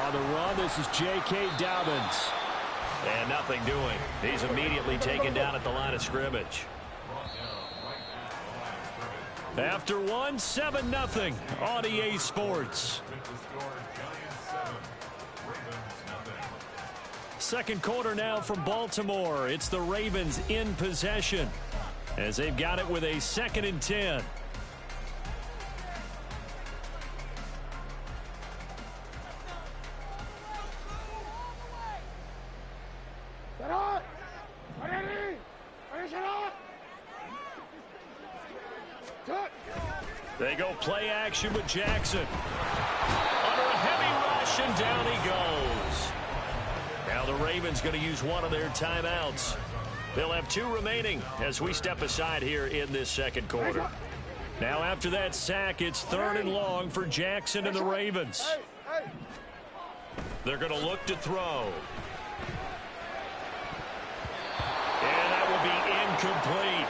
On the run, this is J.K. Dobbins. And nothing doing. He's immediately taken down at the line of scrimmage. After one, 7-0 on EA Sports. Second quarter now from Baltimore. It's the Ravens in possession as they've got it with a 2nd and 10. They go play action with Jackson. Under a heavy rush, and down he goes. Now the Ravens going to use one of their timeouts. They'll have 2 remaining as we step aside here in this second quarter. Now after that sack, it's 3rd and long for Jackson and the Ravens. They're going to look to throw. And that will be incomplete.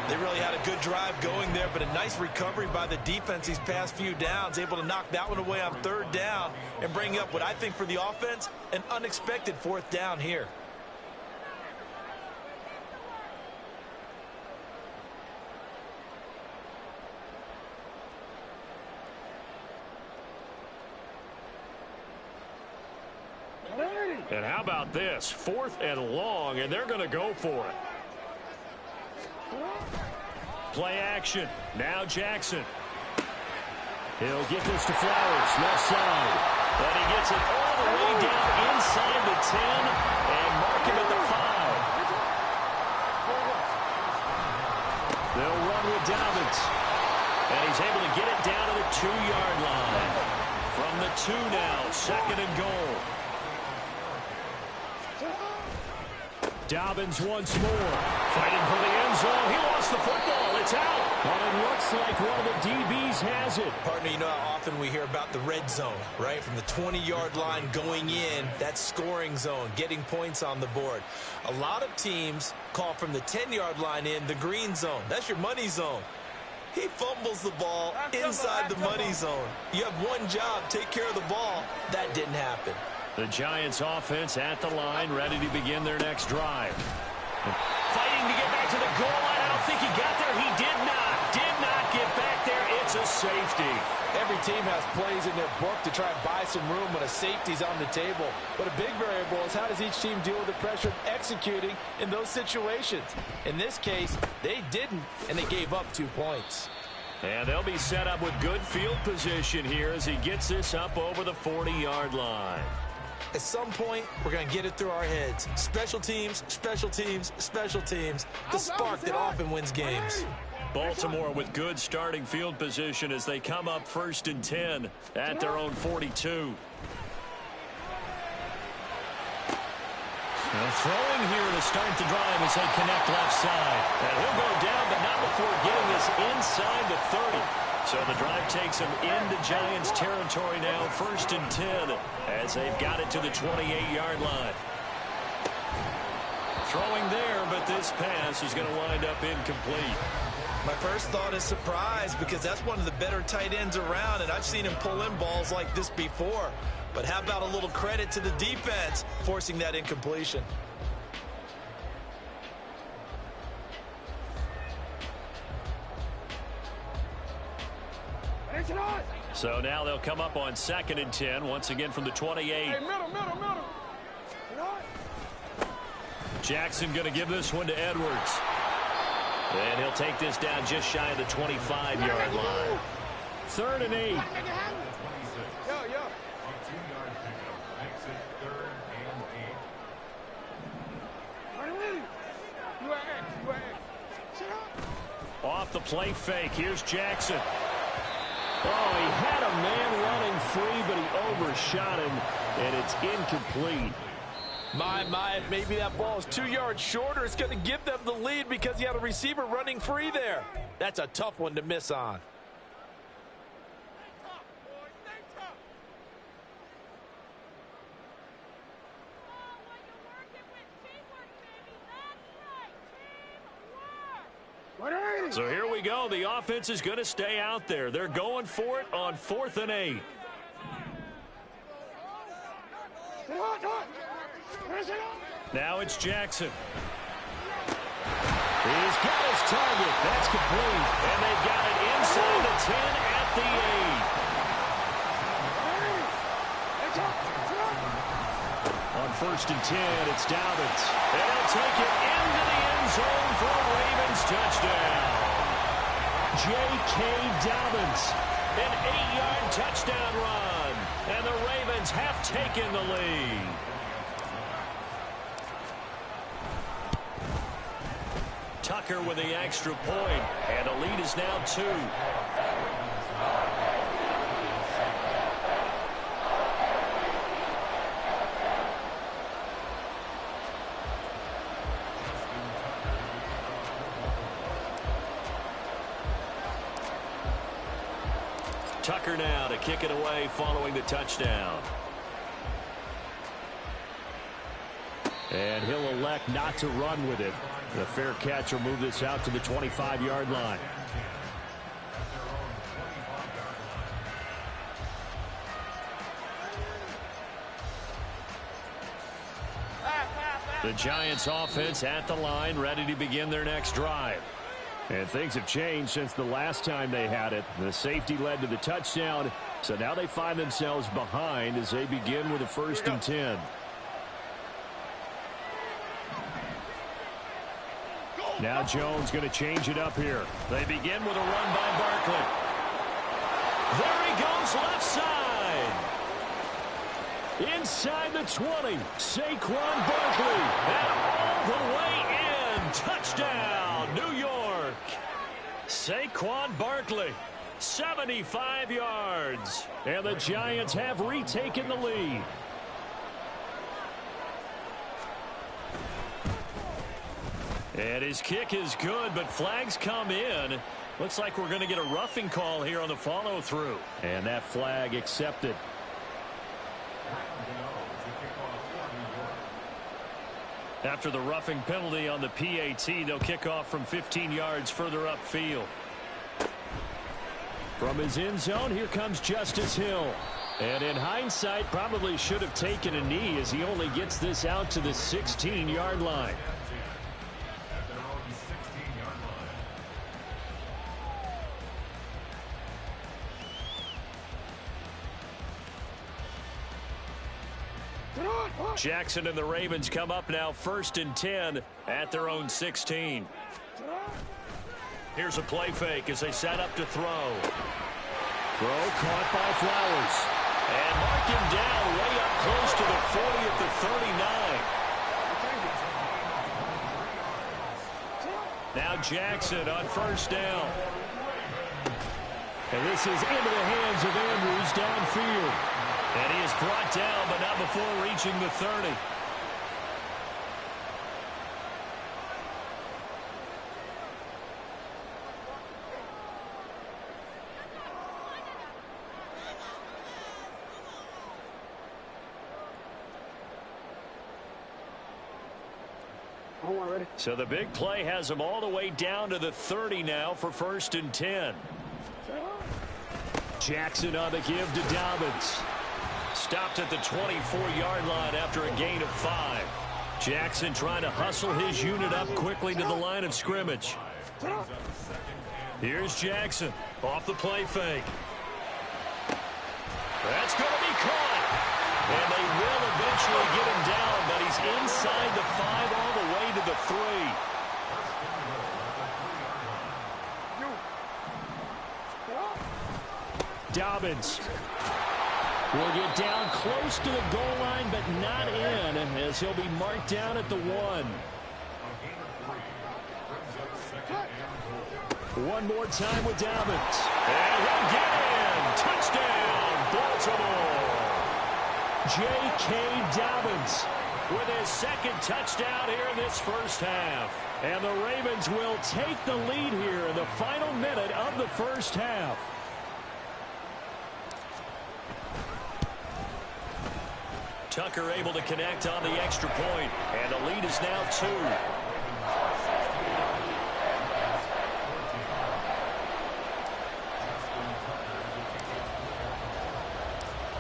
They really had a good drive going there, but a nice recovery by the defense these past few downs, able to knock that one away on 3rd down and bring up what I think for the offense, an unexpected 4th down here. And how about this? 4th and long, and they're going to go for it. Play action. Now Jackson. He'll get this to Flowers, left side. And he gets it all the way down inside the 10 and mark him at the 5. They'll run with Dobbins. And he's able to get it down to the 2-yard line. From the 2 now, 2nd and goal. Dobbins once more. Fighting for the end zone. He lost the football. It's out. And it looks like one of the DBs has it. Partner, you know how often we hear about the red zone, right? From the 20-yard line going in, that scoring zone, getting points on the board. A lot of teams call from the 10-yard line in the green zone. That's your money zone. He fumbles the ball inside the money zone. You have one job, take care of the ball. That didn't happen. The Giants offense at the line, ready to begin their next drive. Fighting to get back to the goal line. I don't think he got there. He did not get back there. It's a safety. Every team has plays in their book to try and buy some room when a safety's on the table. But a big variable is how does each team deal with the pressure of executing in those situations. In this case, they didn't, and they gave up 2 points. And they'll be set up with good field position here as he gets this up over the 40-yard line. At some point, we're going to get it through our heads. Special teams, special teams, special teams. The spark that often wins games. Baltimore with good starting field position as they come up 1st and 10 at their own 42. Now throwing here to start the drive as they connect left side. And he'll go down, but not before getting this inside the 30. So the drive takes them into Giants territory now, 1st and 10, as they've got it to the 28-yard line. Throwing there, but this pass is going to wind up incomplete. My first thought is surprise because that's one of the better tight ends around, and I've seen him pull in balls like this before. But how about a little credit to the defense forcing that incompletion? So now they'll come up on 2nd and 10, once again from the 28. Hey, middle. Jackson going to give this one to Edwards. And he'll take this down just shy of the 25-yard line. 3rd and 8. Yo. Off the play fake, here's Jackson. Oh, he had a man running free, but he overshot him, and it's incomplete. My, maybe that ball is 2 yards shorter. It's going to give them the lead because he had a receiver running free there. That's a tough one to miss on. So here we go. The offense is going to stay out there. They're going for it on 4th and 8. Now it's Jackson. He's got his target. That's complete. And they've got it inside the 10 at the 8. On 1st and 10, it's Dobbins. And he'll take it into the end zone for a Ravens touchdown. J.K. Dobbins, an 8-yard touchdown run. And the Ravens have taken the lead. Tucker with the extra point, and the lead is now 2. Tucker now to kick it away following the touchdown. And he'll elect not to run with it. The fair catch will move this out to the 25-yard line. The Giants offense at the line, ready to begin their next drive. And things have changed since the last time they had it. The safety led to the touchdown, so now they find themselves behind as they begin with a 1st and 10. Now Jones going to change it up here. They begin with a run by Barkley. There he goes left side. Inside the 20, Saquon Barkley. And all the way in. Touchdown, New York. Saquon Barkley, 75 yards. And the Giants have retaken the lead. And his kick is good, but flags come in. Looks like we're going to get a roughing call here on the follow-through. And that flag accepted. After the roughing penalty on the PAT, they'll kick off from 15 yards further upfield. From his end zone, here comes Justice Hill. And in hindsight, probably should have taken a knee as he only gets this out to the 16-yard line. Jackson and the Ravens come up now 1st and 10 at their own 16. Here's a play fake as they set up to throw. Throw caught by Flowers. And mark him down way up close to the 40 at the 39. Now Jackson on 1st down. And this is into the hands of Andrews downfield. And he is brought down, but not before reaching the 30. So the big play has him all the way down to the 30 now for 1st and 10. Jackson on the give to Dobbins. Stopped at the 24-yard line after a gain of 5. Jackson trying to hustle his unit up quickly to the line of scrimmage. Here's Jackson off the play fake. That's going to be caught. And they will eventually get him down, but he's inside the 5 all the way to the 3. Dobbins will get down close to the goal line, but not in, as he'll be marked down at the 1. One more time with Dobbins. And he'll get in. Touchdown, Baltimore. J.K. Dobbins with his 2nd touchdown here in this 1st half. And the Ravens will take the lead here in the final minute of the 1st half. Tucker able to connect on the extra point, and the lead is now 2.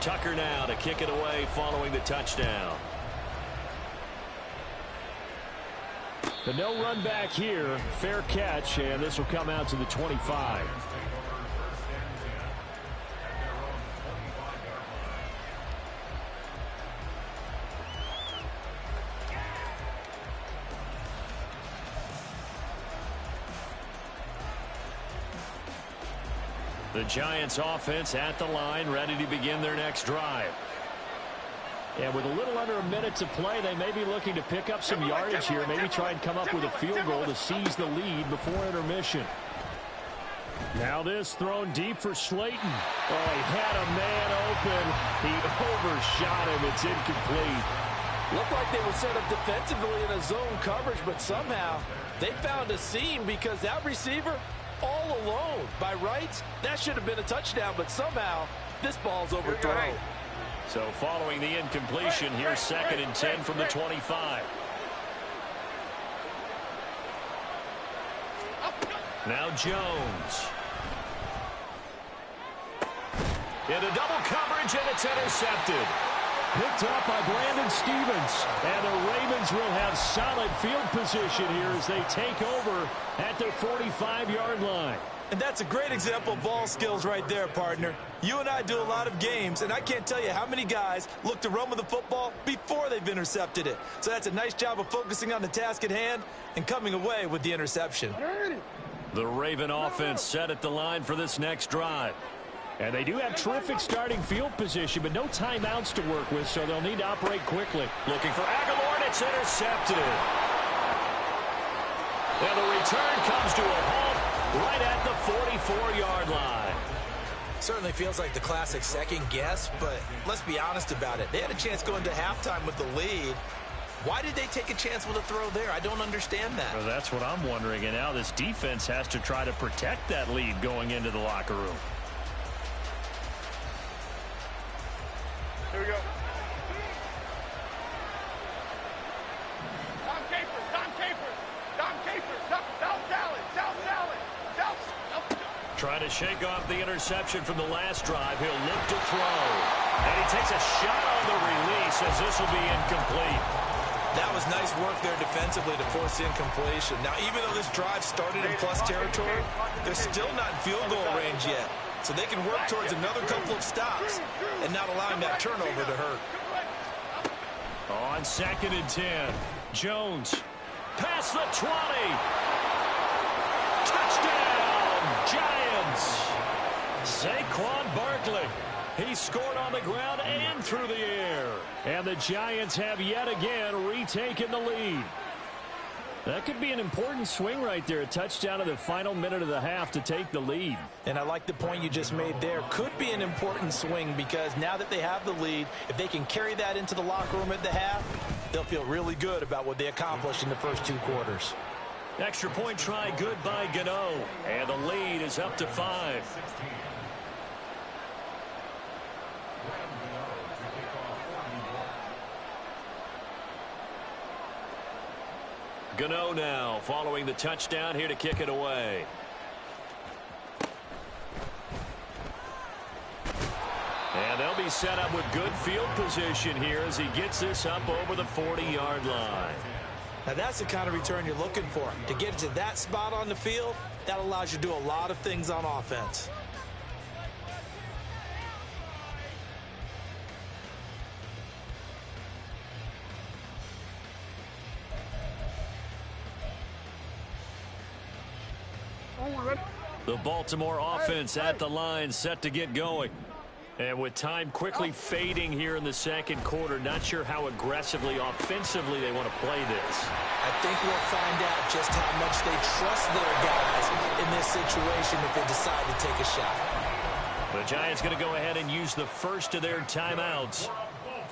Tucker now to kick it away following the touchdown. The no run back here, fair catch, and this will come out to the 25. The Giants offense at the line, ready to begin their next drive. And with a little under a minute to play, they may be looking to pick up some yardage here, maybe try and come up with a field goal to seize the lead before intermission. Now this thrown deep for Slayton. Oh, he had a man open. He overshot him. It's incomplete. Looked like they were set up defensively in a zone coverage, but somehow they found a seam because that receiver all alone. By rights, that should have been a touchdown, but somehow this ball's overthrown. So following the incompletion, here's 2nd and 10 from the 25. Now Jones. Into double coverage, and it's intercepted. Picked up by Brandon Stevens. And the Ravens will have solid field position here as they take over at their 45-yard line. And that's a great example of ball skills right there, partner. You and I do a lot of games, and I can't tell you how many guys look to run with the football before they've intercepted it. So that's a nice job of focusing on the task at hand and coming away with the interception. The Raven offense set at the line for this next drive. And they do have terrific starting field position, but no timeouts to work with, so they'll need to operate quickly. Looking for Aguilar, and it's intercepted. And the return comes to a halt right at the 44-yard line. Certainly feels like the classic second guess, but let's be honest about it. They had a chance going to halftime with the lead. Why did they take a chance with a throw there? I don't understand that. Well, that's what I'm wondering, and now this defense has to try to protect that lead going into the locker room. Here we go. Dom Capers, Dom Capers, Dom Capers, South Salad, South Salad, South. Trying to shake off the interception from the last drive. He'll look to throw. And he takes a shot on the release as this will be incomplete. That was nice work there defensively to force the incompletion. Now, even though this drive started in plus territory, they're still not in field goal range yet. So they can work towards another couple of stops and not allowing that turnover to hurt. On 2nd and 10, Jones past the 20. Touchdown, Giants. Saquon Barkley. He scored on the ground and through the air. And the Giants have yet again retaken the lead. That could be an important swing right there. A touchdown in the final minute of the half to take the lead. And I like the point you just made there. Could be an important swing because now that they have the lead, if they can carry that into the locker room at the half, they'll feel really good about what they accomplished in the first 2 quarters. Extra point try good by Gano. And the lead is up to 5. Gano now following the touchdown here to kick it away. And they'll be set up with good field position here as he gets this up over the 40-yard line. Now that's the kind of return you're looking for. To get to that spot on the field, that allows you to do a lot of things on offense. The Baltimore offense at the line set to get going. And with time quickly fading here in the second quarter, not sure how aggressively, offensively they want to play this. I think we'll find out just how much they trust their guys in this situation if they decide to take a shot. The Giants going to go ahead and use the first of their timeouts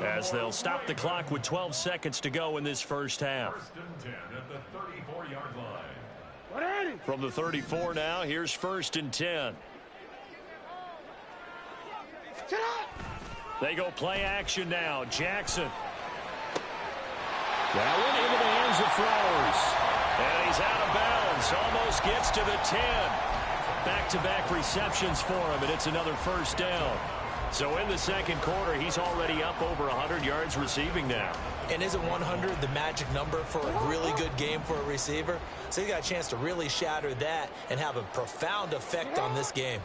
as they'll stop the clock with 12 seconds to go in this first half. 1st and 10 at the 34-yard line. From the 34 now, here's 1st and 10. They go play action now. Jackson. That one into the hands of Flowers. And he's out of bounds. Almost gets to the 10. Back-to-back receptions for him, and it's another first down. So in the second quarter, he's already up over 100 yards receiving now. And isn't 100 the magic number for a really good game for a receiver? So he got a chance to really shatter that and have a profound effect on this game.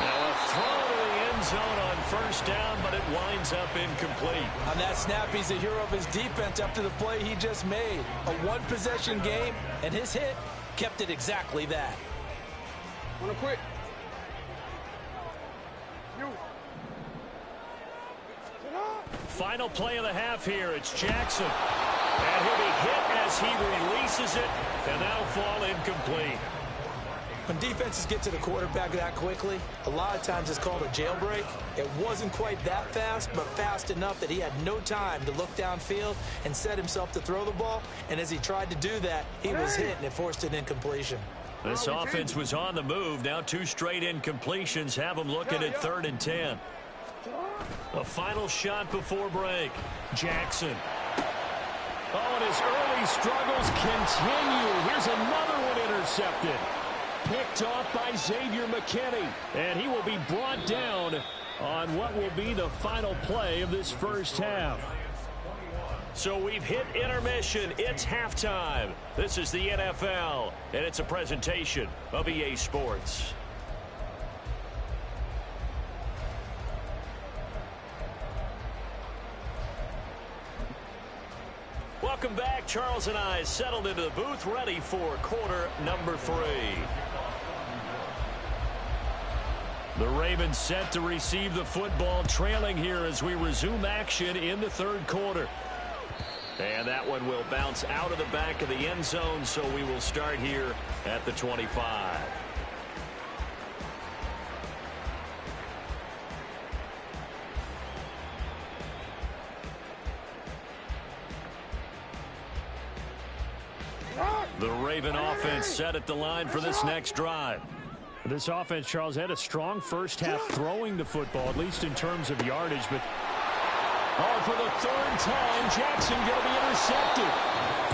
Now a throw to the end zone on first down, but it winds up incomplete. On that snap, he's a hero of his defense after the play he just made. A one-possession game, and his hit kept it exactly that. Wanna quit? Final play of the half here. It's Jackson. And he'll be hit as he releases it, and that'll fall incomplete. When defenses get to the quarterback that quickly, a lot of times it's called a jailbreak. It wasn't quite that fast, but fast enough that he had no time to look downfield and set himself to throw the ball. And as he tried to do that, he was hit, and it forced an incompletion. This offense was on the move. Now 2 straight incompletions have them looking at 3rd and 10. A final shot before break. Jackson. Oh, and his early struggles continue. Here's another one intercepted. Picked off by Xavier McKinney. And he will be brought down on what will be the final play of this first half. So we've hit intermission. It's halftime. This is the NFL, and it's a presentation of EA Sports. Welcome back. Charles and I settled into the booth, ready for quarter number 3. The Ravens set to receive the football, trailing here as we resume action in the third quarter. And that one will bounce out of the back of the end zone, so we will start here at the 25. The Raven offense set at the line for this next drive. This offense, Charles, had a strong first half throwing the football, at least in terms of yardage. But for the 3rd time, Jackson going to be intercepted.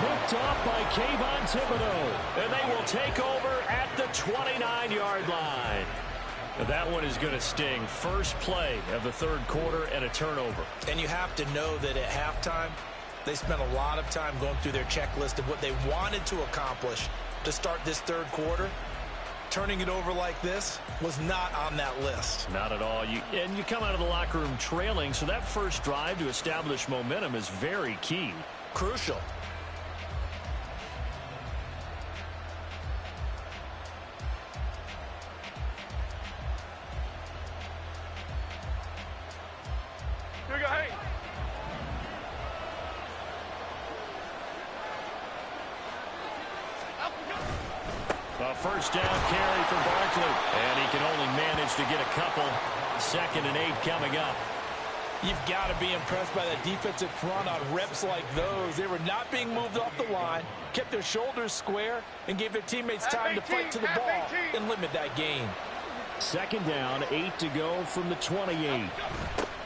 Picked off by Kayvon Thibodeau. And they will take over at the 29-yard line. That one is going to sting. First play of the third quarter and a turnover. And you have to know that at halftime, they spent a lot of time going through their checklist of what they wanted to accomplish to start this third quarter. Turning it over like this was not on that list. Not at all. And you come out of the locker room trailing, so that first drive to establish momentum is very key. Crucial. Here you go, hey. A first down carry for Barkley. And he can only manage to get a couple. 2nd and 8 coming up. You've got to be impressed by the defensive front on reps like those. They were not being moved off the line, kept their shoulders square, and gave their teammates time to fight to the ball and limit that gain. 2nd down, 8 to go from the 28.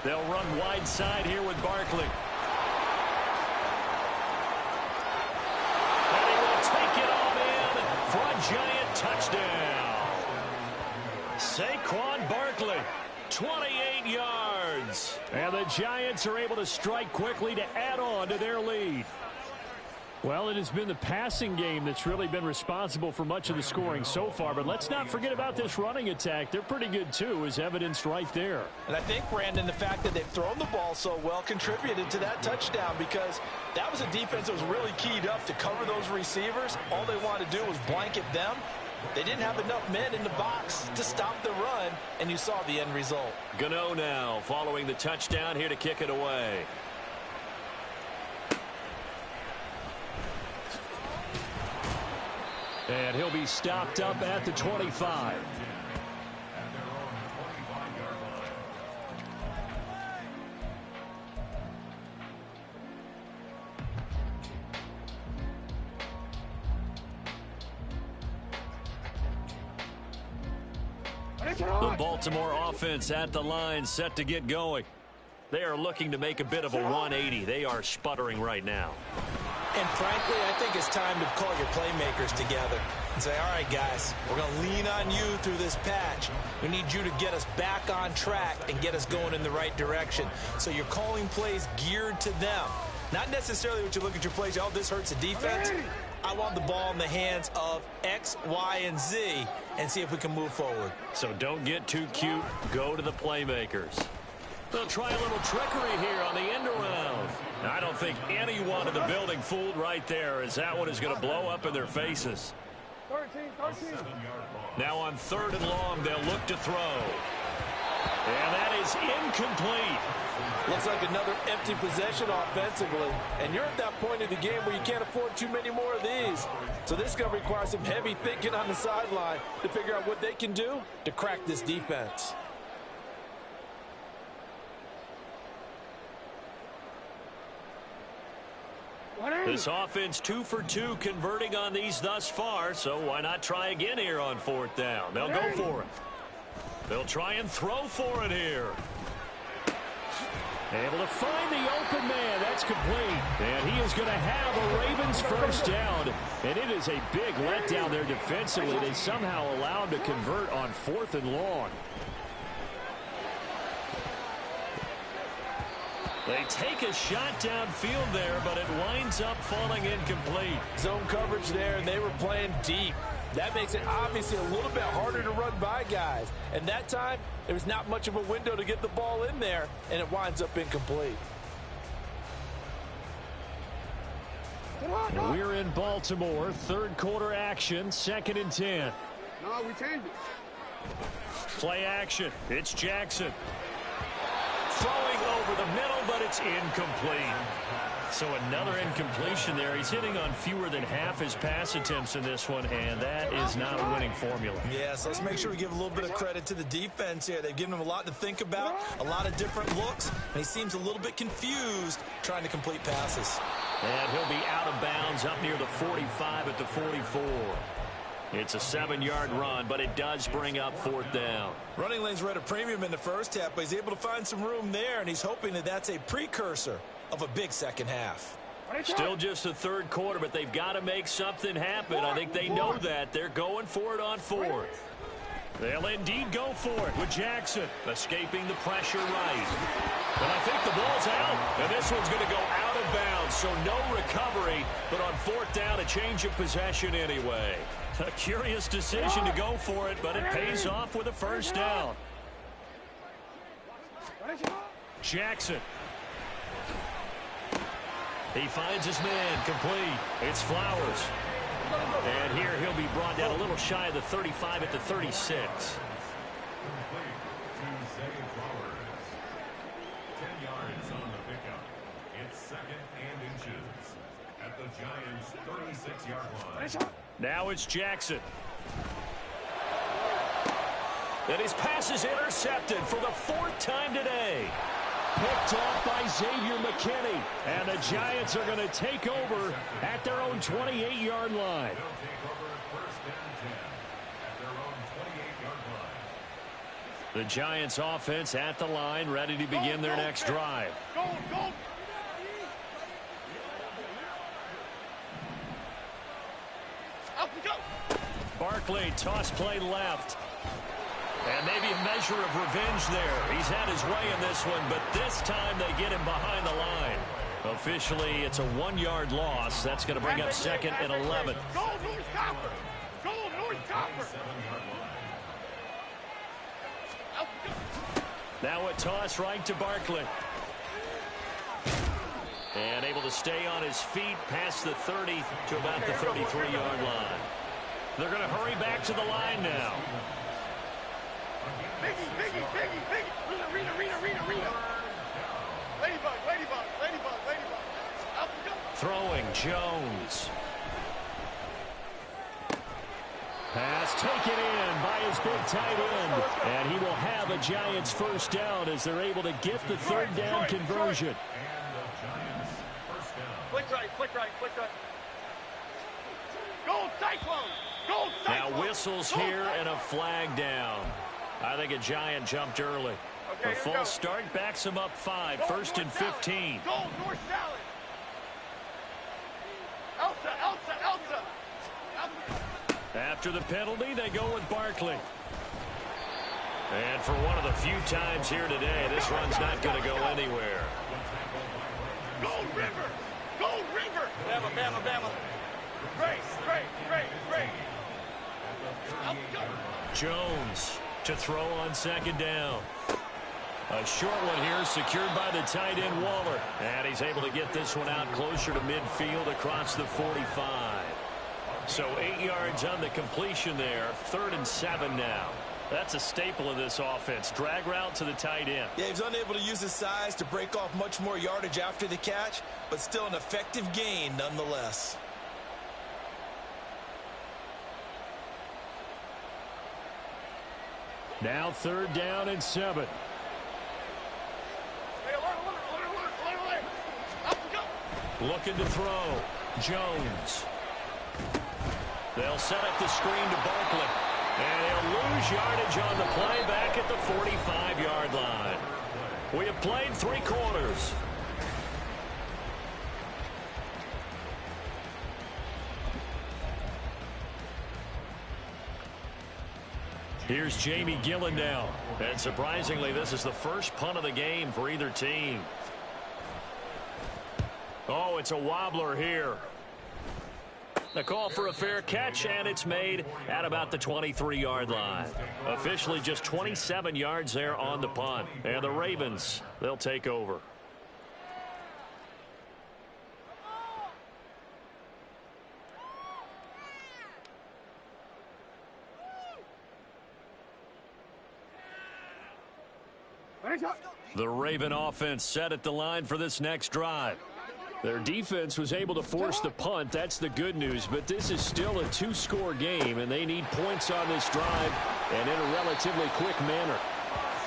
They'll run wide side here with Barkley. And he will take it on in for a giant touchdown. Saquon Barkley, 28 yards. And the Giants are able to strike quickly to add on to their lead. Well, it has been the passing game that's really been responsible for much of the scoring so far. But let's not forget about this running attack. They're pretty good, too, as evidenced right there. And I think, Brandon, the fact that they've thrown the ball so well contributed to that touchdown, because that was a defense that was really keyed up to cover those receivers. All they wanted to do was blanket them. They didn't have enough men in the box to stop the run, and you saw the end result. Gano now following the touchdown here to kick it away. And he'll be stopped up at the 25. The Baltimore offense at the line, set to get going. They are looking to make a bit of a 180. They are sputtering right now. And frankly, I think it's time to call your playmakers together and say, all right, guys, we're going to lean on you through this patch. We need you to get us back on track and get us going in the right direction. So you're calling plays geared to them. Not necessarily what you look at your plays, oh, this hurts the defense. I want the ball in the hands of X, Y, and Z and see if we can move forward. So don't get too cute. Go to the playmakers. They'll try a little trickery here on the end around. I don't think anyone in the building fooled right there, as that one is going to blow up in their faces. 13. Now on 3rd and long, they'll look to throw. And that is incomplete. Looks like another empty possession offensively. And you're at that point in the game where you can't afford too many more of these. So this is going to require some heavy thinking on the sideline to figure out what they can do to crack this defense. This offense 2 for 2 converting on these thus far, so why not try again here on 4th down? They'll go for it. They'll try and throw for it here. Able to find the open man. That's complete. And he is going to have a Ravens first down. And it is a big letdown there defensively. They somehow allowed to convert on 4th and long. They take a shot downfield there, but it winds up falling incomplete. Zone coverage there, and they were playing deep. That makes it obviously a little bit harder to run by guys. And that time, there was not much of a window to get the ball in there, and it winds up incomplete. And we're in Baltimore. 3rd quarter action, 2nd and 10. No, we changed it. Play action. It's Jackson. Throwing over the middle, but it's incomplete. So another incompletion there. He's hitting on fewer than half his pass attempts in this one, and that is not a winning formula. Yes, let's make sure we give a little bit of credit to the defense here. They've given him a lot to think about, a lot of different looks, and he seems a little bit confused trying to complete passes. And he'll be out of bounds up near the 45 at the 44. It's a 7-yard run, but it does bring up 4th down. Running lanes were at a premium in the first half, but he's able to find some room there, and he's hoping that that's a precursor of a big second half. Still just the 3rd quarter, but they've got to make something happen. I think they know that. They're going for it on 4th. They'll indeed go for it with Jackson escaping the pressure right. And I think the ball's out. And this one's going to go out of bounds, so no recovery. But on fourth down, a change of possession anyway. A curious decision to go for it, but it pays off with a first down. Jackson. He finds his man complete. It's Flowers. And here he'll be brought down a little shy of the 35 at the 36. Complete to Zay Flowers. 10 yards on the pickup. It's 2nd and inches at the Giants' 36-yard line. Now it's Jackson. And his pass is intercepted for the 4th time today. Picked off by Xavier McKinney. And the Giants are going to take over at their own 28-yard line. They'll take over 1st and 10 at their own 28-yard line. The Giants offense at the line, ready to begin their next drive. Go! Up we go! Barkley, toss play left. And maybe a measure of revenge there. He's had his way in this one, but this time they get him behind the line. Officially, it's a 1-yard loss. That's going to bring up 2nd and 11. Go, North Copper! Go, North Copper! Up we go! Now a toss right to Barkley. And able to stay on his feet past the 30 to about the 33-yard line. They're going to hurry back to the line now. Biggie! Rena! Ladybug! Up we go! Throwing, Jones. Pass taken in by his big tight end. And he will have a Giants first down as they're able to get the 3rd down conversion. Flick right. Gold Cyclone! Now whistles here and a flag down. I think a Giant jumped early. Okay, A false start backs him up 5. 1st and 15. Go, North Salad! Elsa! After the penalty, they go with Barkley. And for one of the few times here today, this run's not going to go anywhere. Gold River! Bama! Great! Up we go! Jones to throw on 2nd down. A short one here secured by the tight end Waller. And he's able to get this one out closer to midfield across the 45. So 8 yards on the completion there. 3rd and 7 now. That's a staple of this offense. Drag route to the tight end. Yeah, he's unable to use his size to break off much more yardage after the catch, but still an effective gain nonetheless. Now 3rd down and 7. Hey, alert! Up we go! Looking to throw. Jones. They'll set up the screen to Barkley. And he'll lose yardage on the play back at the 45-yard line. We have played 3 quarters. Here's Jamie Gillen now. And surprisingly, this is the first punt of the game for either team. Oh, it's a wobbler here. The call for a fair catch, and it's made at about the 23-yard line. Officially just 27 yards there on the punt. And the Ravens, they'll take over. The Raven offense set at the line for this next drive. Their defense was able to force the punt. That's the good news. But this is still a 2-score game, and they need points on this drive and in a relatively quick manner.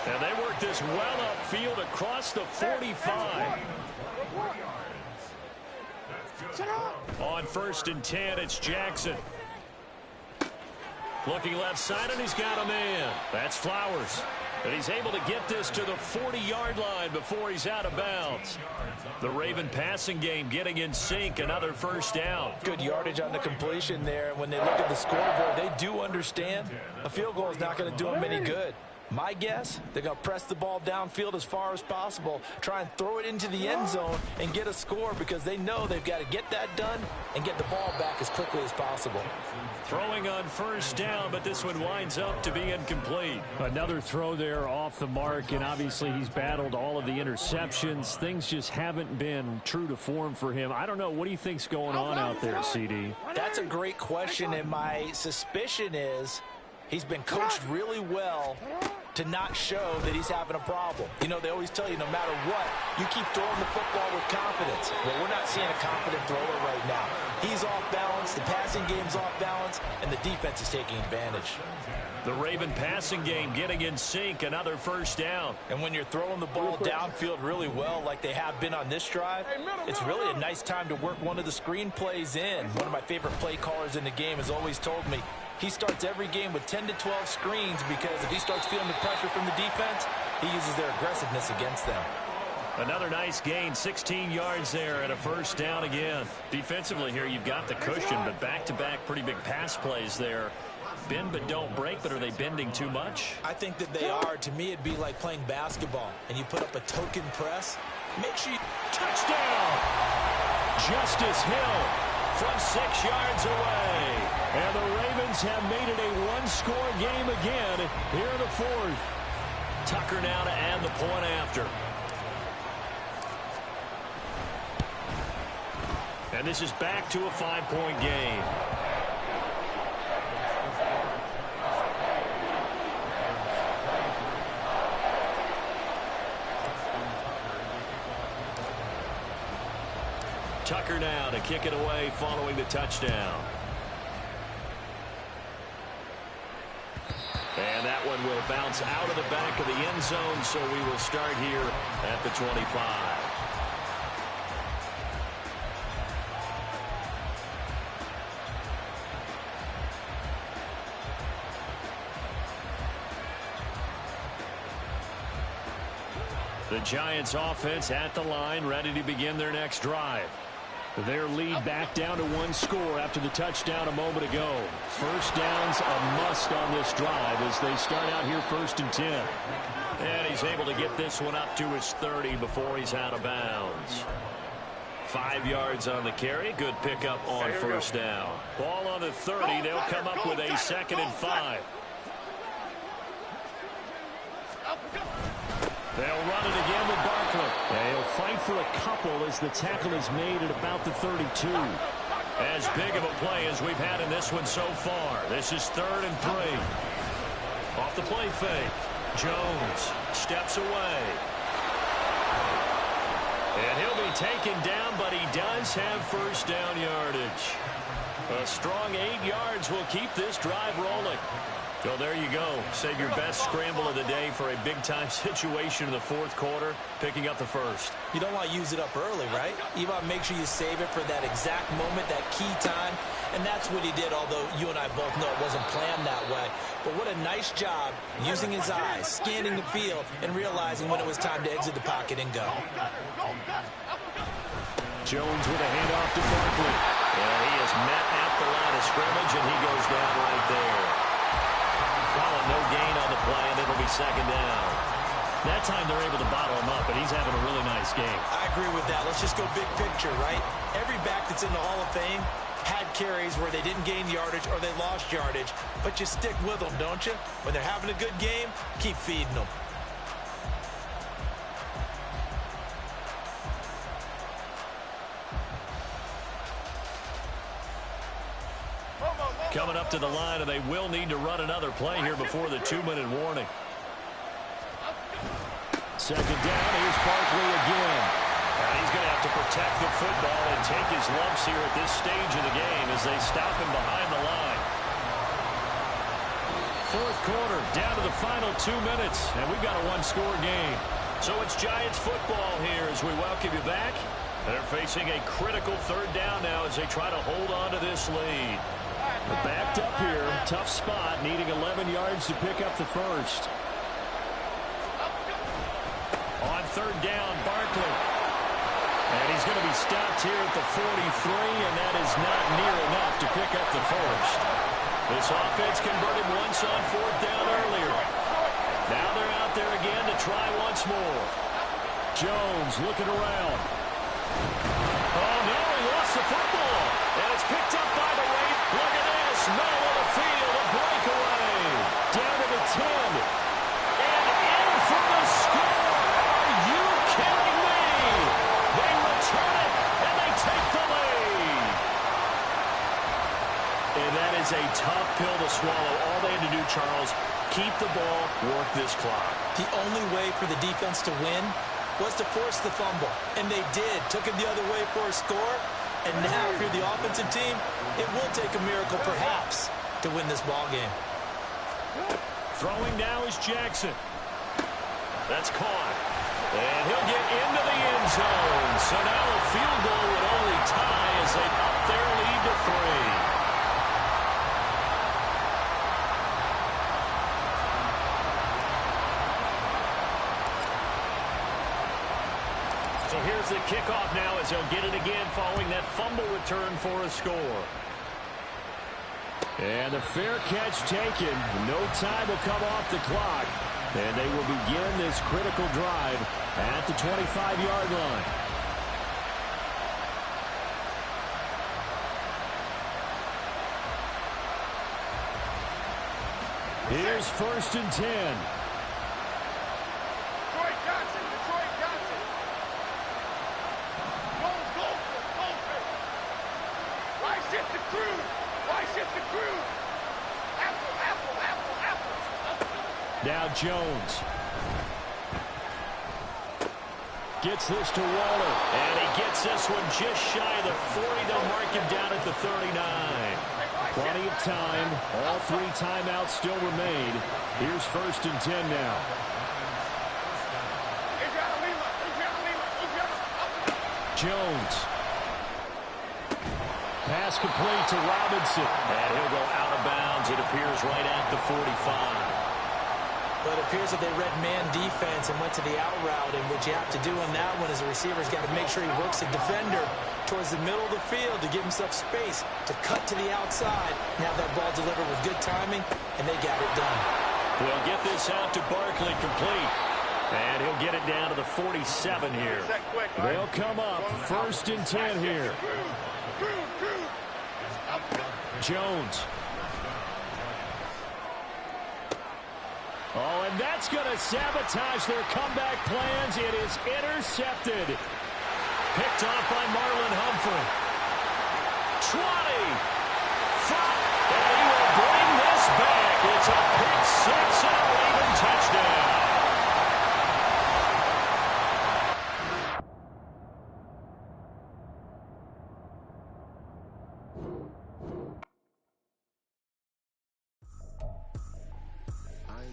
And they work this well upfield across the 45. On 1st and 10, it's Jackson. Looking left side, and he's got a man. That's Flowers. And he's able to get this to the 40-yard line before he's out of bounds. The Raven passing game getting in sync, another first down. Good yardage on the completion there. When they look at the scoreboard, they do understand a field goal is not going to do them any good. My guess, they're going to press the ball downfield as far as possible, try and throw it into the end zone and get a score because they know they've got to get that done and get the ball back as quickly as possible. Throwing on first down, but this one winds up to be incomplete. Another throw there off the mark, and obviously he's battled all of the interceptions. Things just haven't been true to form for him. I don't know. What do you think's going on out there, CD? That's a great question, and my suspicion is he's been coached really well to not show that he's having a problem. You know, they always tell you no matter what, you keep throwing the football with confidence. Well, we're not seeing a confident thrower right now. He's off balance, the passing game's off balance, and the defense is taking advantage. The Raven passing game getting in sync, another first down. And when you're throwing the ball downfield really well like they have been on this drive, it's really a nice time to work one of the screen plays in. One of my favorite play callers in the game has always told me he starts every game with 10 to 12 screens because if he starts feeling the pressure from the defense, he uses their aggressiveness against them. Another nice gain, 16 yards there and a first down again. Defensively here, you've got the cushion, but back-to-back pretty big pass plays there. Bend but don't break, but are they bending too much? I think that they are. To me, it'd be like playing basketball, and you put up a token press. Make sure you... Touchdown! Justice Hill from 6 yards away. And the Ravens have made it a one-score game again here in the fourth. Tucker now to add the point after. And this is back to a 5-point game. Tucker now to kick it away following the touchdown. And that one will bounce out of the back of the end zone, so we will start here at the 25. The Giants offense at the line, ready to begin their next drive. Their lead back down to one score after the touchdown a moment ago. First down's a must on this drive as they start out here 1st and 10. And he's able to get this one up to his 30 before he's out of bounds. 5 yards on the carry. Good pickup on first down. Ball on the 30. They'll come up with a 2nd and 5. They'll run it again with Barkley. They'll fight for a couple as the tackle is made at about the 32. As big of a play as we've had in this one so far. This is 3rd and 3. Off the play fake. Jones steps away. And he'll be taken down, but he does have first down yardage. A strong 8 yards will keep this drive rolling. So there you go. Save your best scramble of the day for a big-time situation in the 4th quarter, picking up the first. You don't want to use it up early, right? You want to make sure you save it for that exact moment, that key time. And that's what he did, although you and I both know it wasn't planned that way. But what a nice job using his eyes, scanning the field, and realizing when it was time to exit the pocket and go. Jones with a handoff to Barkley. And he is met at the line of scrimmage, and he goes down right there. Well, no gain on the play, and it'll be 2nd down. That time they're able to bottle him up, and he's having a really nice game. I agree with that. Let's just go big picture, right? Every back that's in the Hall of Fame had carries where they didn't gain yardage or they lost yardage, but you stick with them, don't you? When they're having a good game, keep feeding them. Coming up to the line, and they will need to run another play here before the 2-minute warning. 2nd down, here's Barkley again. And he's going to have to protect the football and take his lumps here at this stage of the game as they stop him behind the line. 4th quarter, down to the final 2 minutes, and we've got a one-score game. So it's Giants football here as we welcome you back. They're facing a critical 3rd down now as they try to hold on to this lead. Backed up here, tough spot, needing 11 yards to pick up the first. third down, Barkley. And he's going to be stopped here at the 43, and that is not near enough to pick up the first. This offense converted once on fourth down earlier. Now they're out there again to try once more. Jones looking around. Oh, no, he lost the football. And it's picked up by the weight. Look at this. Middle of the field, a breakaway. Down to the 10. And in for the score. Are you kidding me? They return it, and they take the lead. And that is a tough pill to swallow. All they had to do, Charles, keep the ball, work this clock. The only way for the defense to win was to force the fumble. And they did. Took it the other way for a score. And now, if you're the offensive team, it will take a miracle, perhaps, to win this ball game. Throwing now is Jackson. That's caught. And he'll get into the end zone. So now a field goal would only tie as they up their lead to 3. So here's the kickoff now as he'll get it again following that fumble return for a score. And the fair catch taken. No time will come off the clock. And they will begin this critical drive at the 25-yard line. Here's 1st and 10. Detroit Johnson. Goldfish. Why shift the crew? Apple. Now Jones. Gets this to Waller. And he gets this one just shy of the 40. They'll mark him down at the 39. Plenty of time. All 3 timeouts still remain. Here's 1st and 10 now. Jones. Pass complete to Robinson. And he'll go out of bounds. It appears right at the 45. But it appears that they read man defense and went to the out route. And what you have to do on that one is the receiver's got to make sure he works the defender towards the middle of the field to give himself space to cut to the outside. Now that ball delivered with good timing, and they got it done. They'll get this out to Barkley complete. And he'll get it down to the 47 here. They'll come up 1st and 10 here. Jones. Oh, and that's going to sabotage their comeback plans. It is intercepted. Picked off by Marlon Humphrey. 20. 5. And he will bring this back. It's a pick 6 and a Raven touchdown.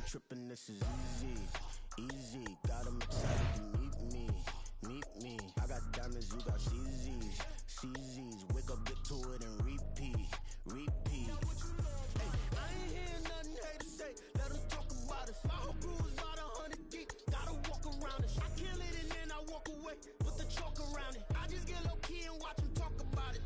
Trippin', this is easy. Got 'em excited to meet me. I got diamonds, you got CZs. Wake up, get to it, and repeat. Hey, I ain't hearing nothing haters say. Let them talk about us. My whole crew is about 100 deep. Gotta walk around us. I kill it and then I walk away. Put the chalk around it. I just get low key and watch them talk about it.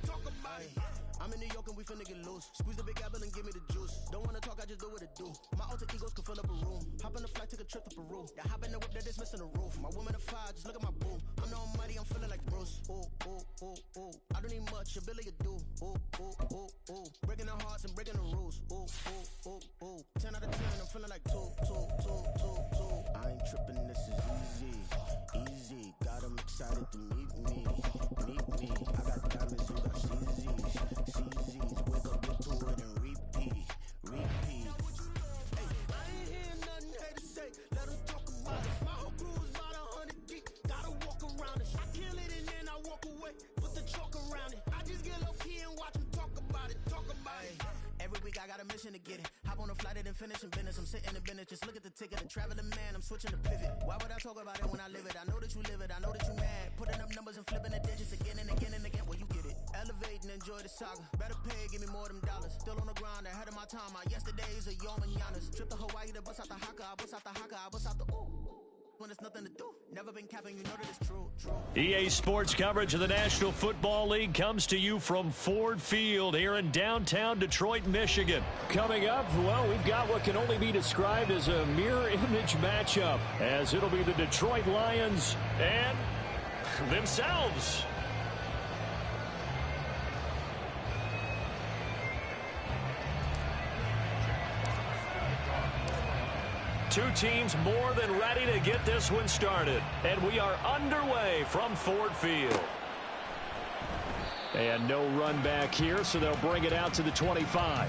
I'm in New York and we finna get loose. Squeeze the big apple and give me the juice. Don't wanna talk, I just do what it do. My alter egos can fill up a room. Hop on a flight, take a trip to Peru. The hop in the whip that is missing the roof. My woman a 5, just look at my boo. I'm no money, I'm feeling like Bruce. Ooh. I don't need much, ability to do. Ooh. Breaking the hearts and breaking the rules. Ooh. 10 out of 10, I'm feeling like 2. I ain't tripping, this is easy. Got 'em excited to meet me. I got diamonds, you got CZs. Wake up, get to it, and repeat. Hey, I ain't hearing nothing haters say. Let them talk about us. My whole crew is about 100 deep. Gotta walk around us. I kill it and then I walk away. Put the chalk around it. I just get low key and watch them talk about it. Every week I got a mission to get it. Hop on a flight and finish in business. I'm sitting in business, just look at the ticket. A traveling man, I'm switching the pivot. Why would I talk about it when I live it? I know that you live it, I know that you mad. Putting up numbers and flipping the digits again and again and again. Well, you get it. Elevate and enjoy the saga. Better pay, give me more than dollars. Still on the grind, ahead of my time. My yesterdays are your mananas. Trip to Hawaii to bust out the haka. I bust out the haka. I bust out the ooh. When it's nothing to do. Never been capping, you know that it's true. EA Sports coverage of the National Football League comes to you from Ford Field here in downtown Detroit, Michigan. Coming up, well, we've got what can only be described as a mirror image matchup, as it'll be the Detroit Lions and themselves. Two teams more than ready to get this one started. And we are underway from Ford Field. And no run back here, so they'll bring it out to the 25.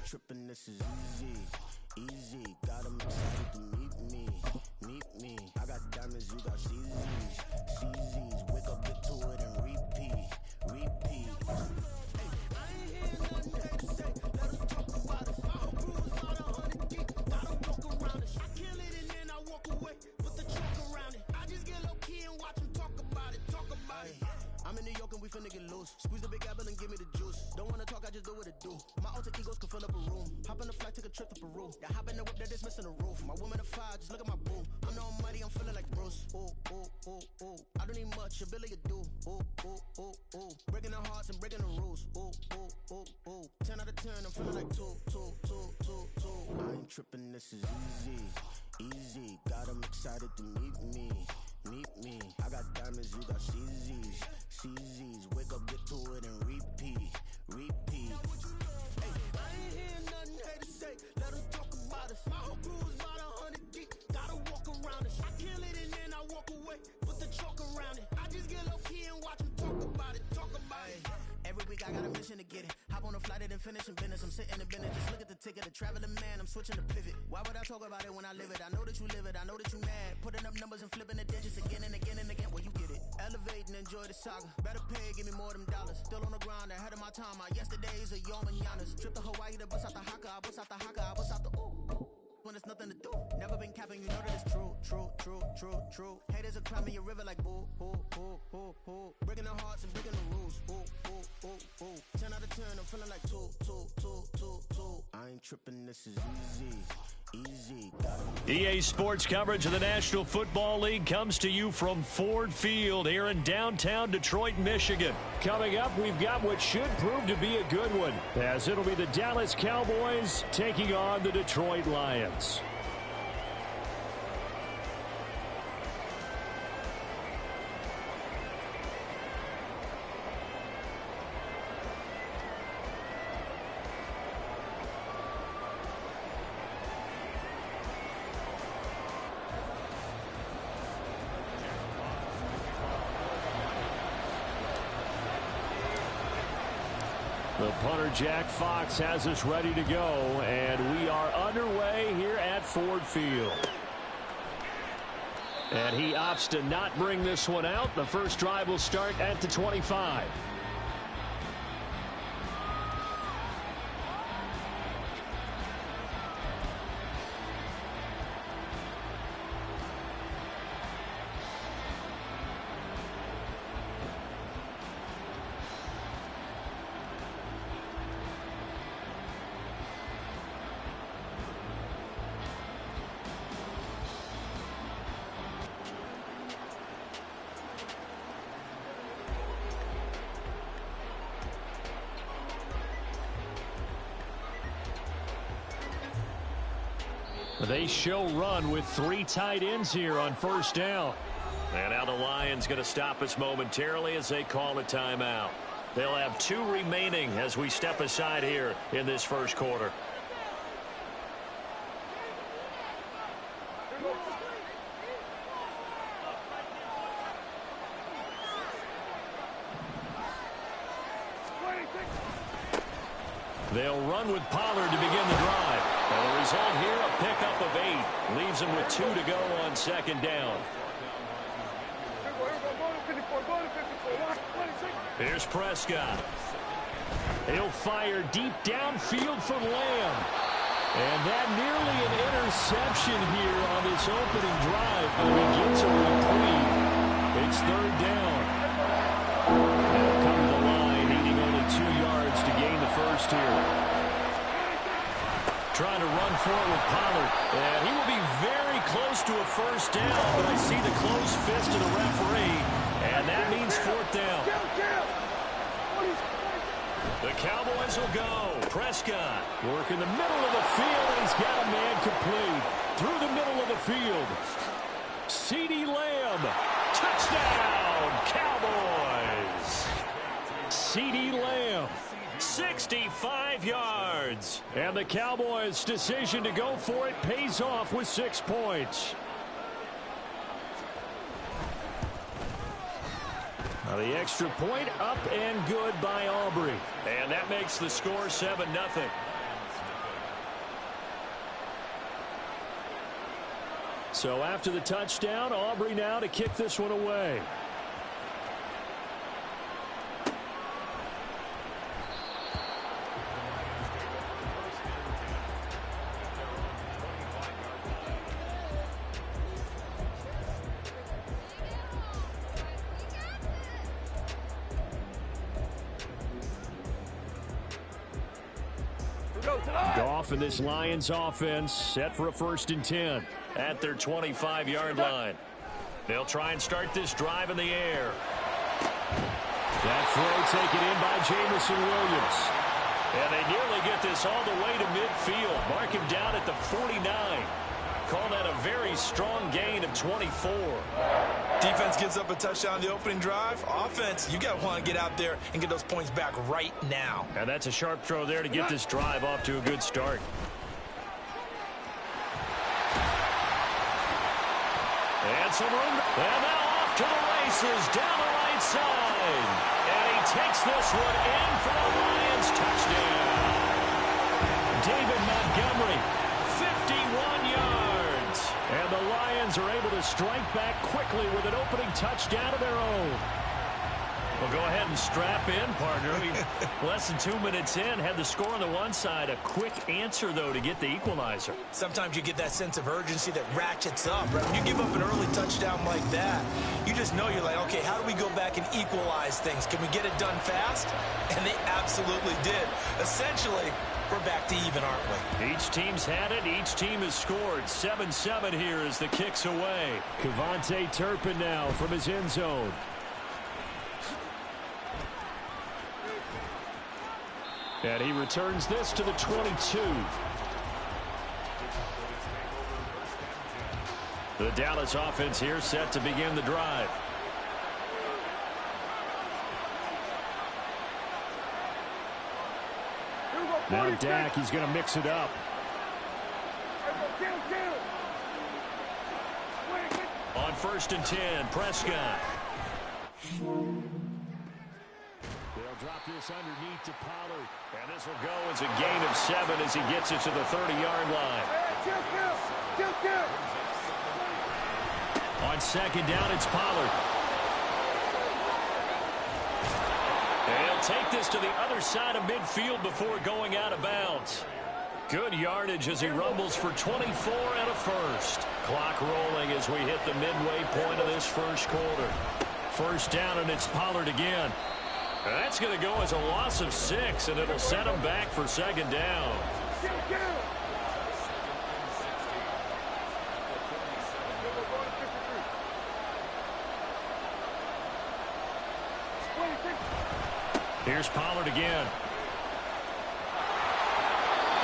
Tripping, this is easy. Got 'em excited to meet me. I got diamonds, you got CZs. Wake up, get to it, and repeat. Hey, I ain't hear nothing they say. Let us talk about it. My whole crew is about 100 deep. Gotta walk around it. I kill it and then I walk away. Put the truck around it. I just get low key and watch them talk about it. I'm in New York and we finna get loose. Squeeze the big apple and give me the juice. Don't wanna talk, I just do what it do. My alter egos can fill up a room. Hop on a flight, take a trip to Peru. That hop in the whip that is missing the roof. My woman a fire, just look at my boo. I'm no money, I'm feeling like Bruce. Ooh. I don't need much, ability to do. Ooh. Breaking the hearts and breaking the rules. Ooh. 10 out of 10, I'm feeling like two. I ain't tripping, this is easy. Got 'em excited to meet me. I got diamonds, you got CZs. Wake up, get to it, and repeat. Hey, I ain't hear nothing they to say. Let us talk about us. My whole crew is about 100 deep. Gotta walk around us. I kill it and then I walk away. Put the chalk around it. I just get low key and watch them talk about it. Every week I got a mission to get it. Hop on a flight and then finish in business. I'm sitting in business, just look at the ticket. A traveling man, I'm switching the pivot. Why would I talk about it when I live it? I know that you live it, I know that you mad. Putting up numbers and flipping the digits again and again and again. Well, you get it. Elevate and enjoy the saga. Better pay, give me more than dollars. Still on the grind, ahead of my time. My yesterdays are your mananas. Trip to Hawaii to bust out the haka. I bust out the haka, I bust out the ooh. When it's nothing to do. Never been capping, you know that it's true. Haters are climbing your river like boo. Breaking the hearts and breaking the rules. Ooh. 10 out of 10, I'm feeling like two. I ain't tripping, this is easy. EA Sports coverage of the National Football League comes to you from Ford Field here in downtown Detroit, Michigan. Coming up, we've got what should prove to be a good one, as it'll be the Dallas Cowboys taking on the Detroit Lions. The punter, Jack Fox, has us ready to go, and we are underway here at Ford Field. And he opts to not bring this one out. The first drive will start at the 25. They show run with 3 tight ends here on first down. And now the Lions going to stop us momentarily as they call a timeout. They'll have 2 remaining as we step aside here in this first quarter. They'll run with Pollard to begin the drive. And the result here, a pickup of 8. Leaves them with 2 to go on second down. Here's Prescott. He'll fire deep downfield for Lamb. And that nearly an interception here on this opening drive. But he gets a reprieve. It's third down. They'll come to the line, needing only 2 yards to gain the first here. Trying to run for it with Pollard. And he will be very close to a first down, but I see the closed fist of the referee, and that means fourth down. The Cowboys will go. Prescott working the middle of the field, and he's got a man complete. Through the middle of the field. CeeDee Lamb. Touchdown, Cowboys. CeeDee Lamb. 65 yards. And the Cowboys' decision to go for it pays off with 6 points. Now the extra point up and good by Aubrey. And that makes the score 7-0. So after the touchdown, Aubrey now to kick this one away. Goff and this Lions offense set for a 1st and 10 at their 25-yard line. They'll try and start this drive in the air. That throw taken in by Jamison Williams. And they nearly get this all the way to midfield. Mark him down at the 49. Call that a very strong gain of 24. Defense gives up a touchdown on the opening drive. Offense, you got to want to get out there and get those points back right now. And that's a sharp throw there to get this drive off to a good start. And some room. And now off to the races down the right side. And he takes this one in for a Lions touchdown. David Montgomery, 51 yards. And the Lions are able to strike back quickly with an opening touchdown of their own. Well, go ahead and strap in, partner. Less than 2 minutes in, had the score on the one side. A quick answer, though, to get the equalizer. Sometimes you get that sense of urgency that ratchets up. Right? When you give up an early touchdown like that, you just know you're like, okay, how do we go back and equalize things? Can we get it done fast? And they absolutely did. Essentially, we're back to even, aren't we? Each team's had it. Each team has scored. 7-7 here as the kick's away. Kevontae Turpin now from his end zone. And he returns this to the 22. The Dallas offense here set to begin the drive. Now Dak, he's going to mix it up. On 1st and 10, Prescott. They'll drop this underneath to Pollard. And this will go as a gain of 7 as he gets it to the 30-yard line. On 2nd down, it's Pollard. And he'll take this to the other side of midfield before going out of bounds. Good yardage as he rumbles for 24 and a first. Clock rolling as we hit the midway point of this first quarter. 1st down, and it's Pollard again. That's going to go as a loss of 6, and it'll set him back for 2nd down. Here's Pollard again.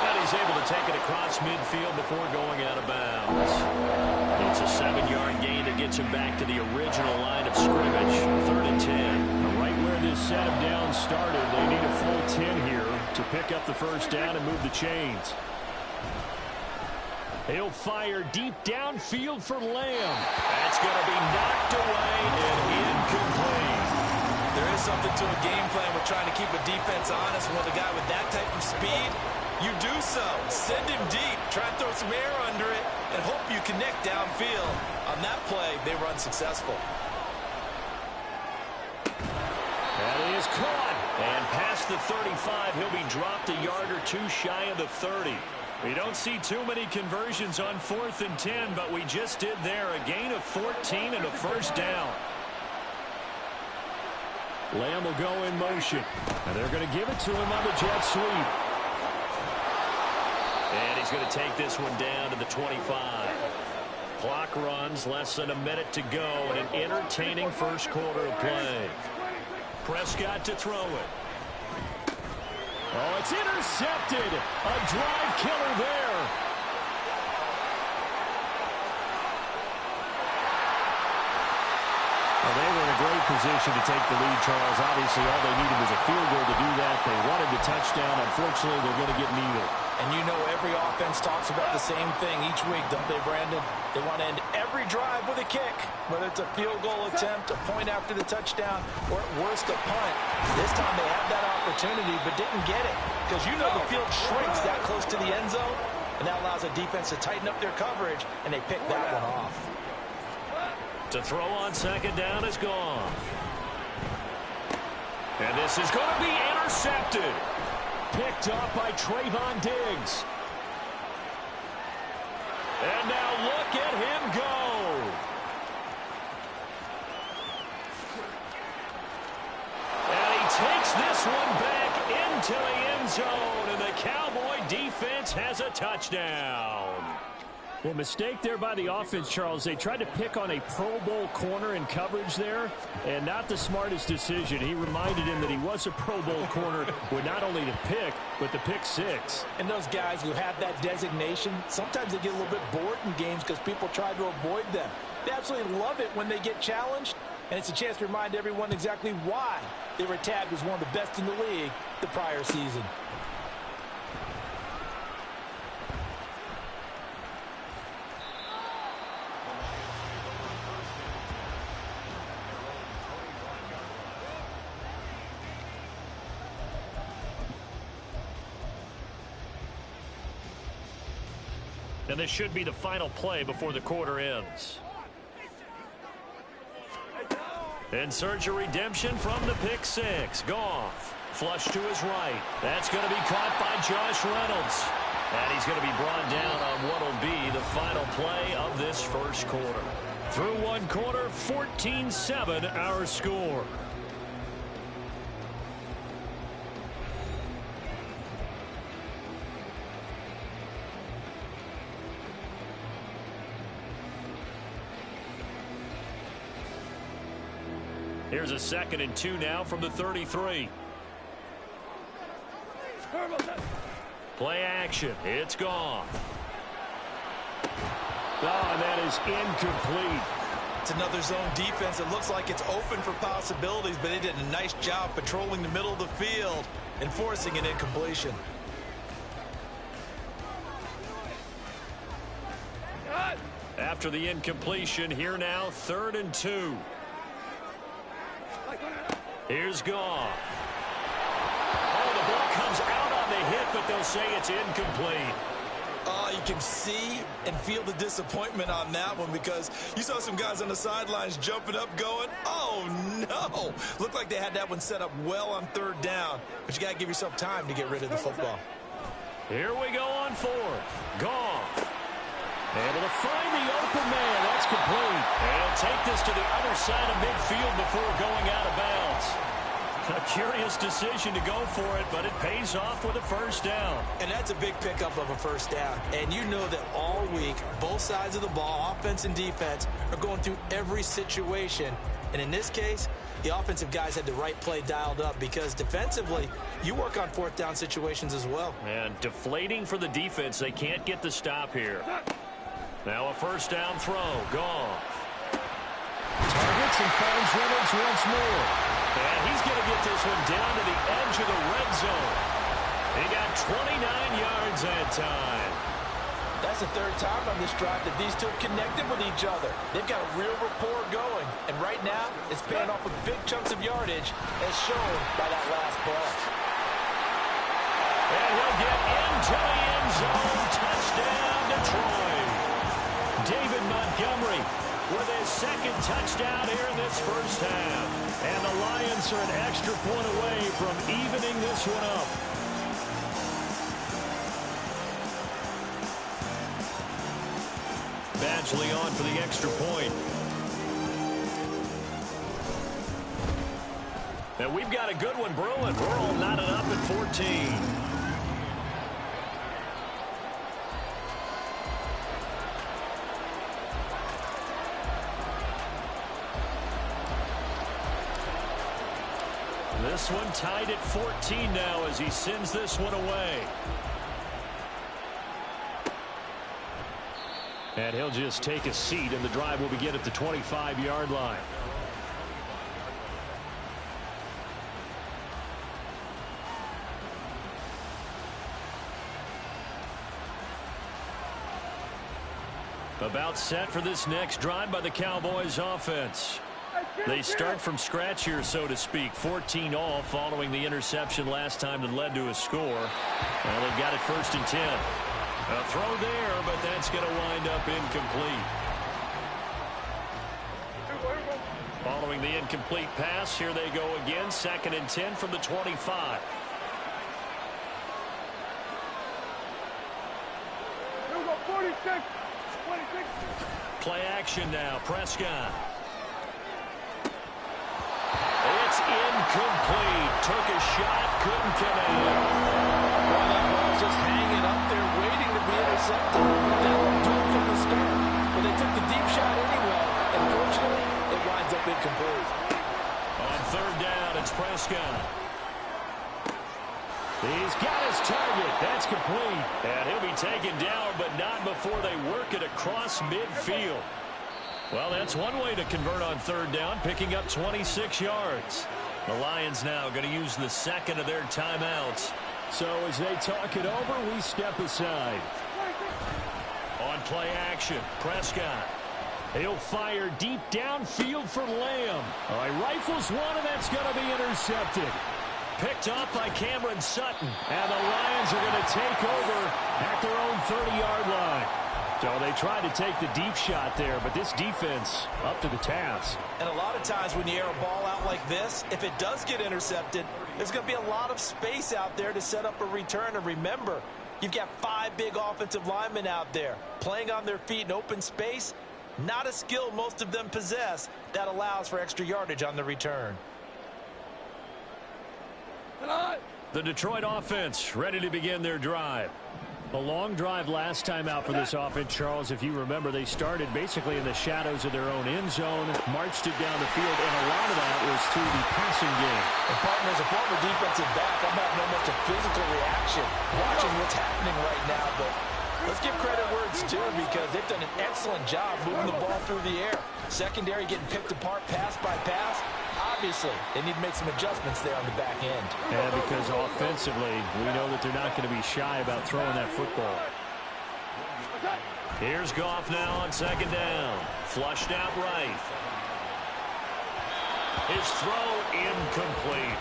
And he's able to take it across midfield before going out of bounds. It's a 7-yard gain that gets him back to the original line of scrimmage. 3rd and 10. Right where this set him down started, they need a full 10 here to pick up the 1st down and move the chains. He'll fire deep downfield for Lamb. That's going to be knocked away and incomplete. There is something to a game plan with trying to keep a defense honest. When a guy with that type of speed, you do so. Send him deep. Try and throw some air under it and hope you connect downfield. On that play, they were unsuccessful. And he is caught. And past the 35, he'll be dropped a yard or two shy of the 30. We don't see too many conversions on 4th and 10, but we just did there. A gain of 14 and a first down. Lamb will go in motion. And they're going to give it to him on the jet sweep. And he's going to take this one down to the 25. Clock runs, less than a minute to go in an entertaining first quarter of play. Prescott to throw it. Oh, it's intercepted. A drive killer there. Well, they were in a great position to take the lead, Charles. Obviously, all they needed was a field goal to do that. They wanted the touchdown. Unfortunately, they're going to get neither. And you know every offense talks about the same thing each week, don't they, Brandon? They want to end every drive with a kick, whether it's a field goal attempt, a point after the touchdown, or at worst a punt. This time they had that opportunity but didn't get it because you know the field shrinks that close to the end zone, and that allows a defense to tighten up their coverage, and they pick that one off. To throw on second down is gone. And this is going to be intercepted. Picked up by Trayvon Diggs. And now look at him go. And he takes this one back into the end zone. And the Cowboy defense has a touchdown. Well, mistake there by the offense, Charles. They tried to pick on a Pro Bowl corner in coverage there, and not the smartest decision. He reminded him that he was a Pro Bowl corner with not only the pick, but the pick six. And those guys who have that designation, sometimes they get a little bit bored in games because people try to avoid them. They absolutely love it when they get challenged, and it's a chance to remind everyone exactly why they were tagged as one of the best in the league the prior season. And this should be the final play before the quarter ends. In search of redemption from the pick six. Goff, flush to his right. That's going to be caught by Josh Reynolds. And he's going to be brought down on what will be the final play of this first quarter. Through one quarter, 14-7 our score. Here's a 2nd and 2 now from the 33. Play action. It's gone. Oh, and that is incomplete. It's another zone defense. It looks like it's open for possibilities, but they did a nice job patrolling the middle of the field and forcing an incompletion. After the incompletion, here now, 3rd and 2. Here's Goff. Oh, the ball comes out on the hit, but they'll say it's incomplete. You can see and feel the disappointment on that one because you saw some guys on the sidelines jumping up going, oh, no. Looked like they had that one set up well on 3rd down, but you got to give yourself time to get rid of the football. Here we go on 4th. Goff. Able to find the open man. That's complete. And he'll take this to the other side of midfield before going out of bounds. A curious decision to go for it, but it pays off with a first down. And that's a big pickup of a first down. And you know that all week, both sides of the ball, offense and defense, are going through every situation. And in this case, the offensive guys had the right play dialed up because defensively, you work on 4th down situations as well. And deflating for the defense. They can't get the stop here. Now a first down throw. Goff. Targets and finds Reynolds once more. And he's going to get this one down to the edge of the red zone. He got 29 yards that time. That's the 3rd time on this drive that these two have connected with each other. They've got a real rapport going. And right now, it's paying off with big chunks of yardage, as shown by that last play. And he'll get into the end zone. Touchdown, Detroit. David Montgomery with his second touchdown here in this first half. And the Lions are an extra point away from evening this one up. Badgley on for the extra point. And we've got a good one brewing. We're all knotted up at 14. This one tied at 14 now as he sends this one away. And he'll just take a seat, and the drive will begin at the 25-yard line. About set for this next drive by the Cowboys offense. They start from scratch here, so to speak. 14 all following the interception last time that led to a score. Well, they've got it 1st and 10. A throw there, but that's going to wind up incomplete. Following the incomplete pass, here they go again. 2nd and 10 from the 25. Here we go, 46, 26. Play action now, Prescott. It's incomplete. Took a shot, couldn't connect. Well, that ball's just hanging up there, waiting to be intercepted. That won't do it from the start. But they took the deep shot anyway. And fortunately, it winds up incomplete. On 3rd down, it's Prescott. He's got his target. That's complete. And he'll be taken down, but not before they work it across midfield. Well, that's one way to convert on 3rd down, picking up 26 yards. The Lions now going to use the 2nd of their timeouts. So as they talk it over, we step aside. On play action, Prescott. He'll fire deep downfield for Lamb. All right, rifles one, and that's going to be intercepted. Picked off by Cameron Sutton. And the Lions are going to take over at their own 30-yard line. So they tried to take the deep shot there, but this defense up to the task. And a lot of times when you air a ball out like this, if it does get intercepted, there's going to be a lot of space out there to set up a return. And remember, you've got 5 big offensive linemen out there playing on their feet in open space. Not a skill most of them possess that allows for extra yardage on the return. The Detroit offense ready to begin their drive. A long drive last time out for this offense, Charles. If you remember, they started basically in the shadows of their own end zone, marched it down the field, and a lot of that was through the passing game. And partner, as a former defensive back, I'm having almost a physical reaction watching what's happening right now. But let's give credit where it's due, because they've done an excellent job moving the ball through the air. Secondary getting picked apart pass by pass. Obviously, they need to make some adjustments there on the back end. And because offensively, we know that they're not going to be shy about throwing that football. Here's Goff now on 2nd down. Flushed out right. His throw incomplete.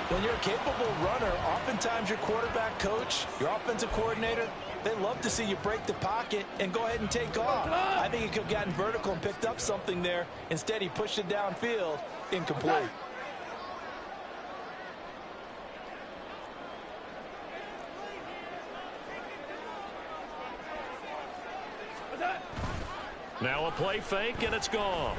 When you're a capable runner, oftentimes your quarterback coach, your offensive coordinator, they love to see you break the pocket and go ahead and take off. I think he could have gotten vertical and picked up something there. Instead, he pushed it downfield. Incomplete. Now a play fake, and it's gone.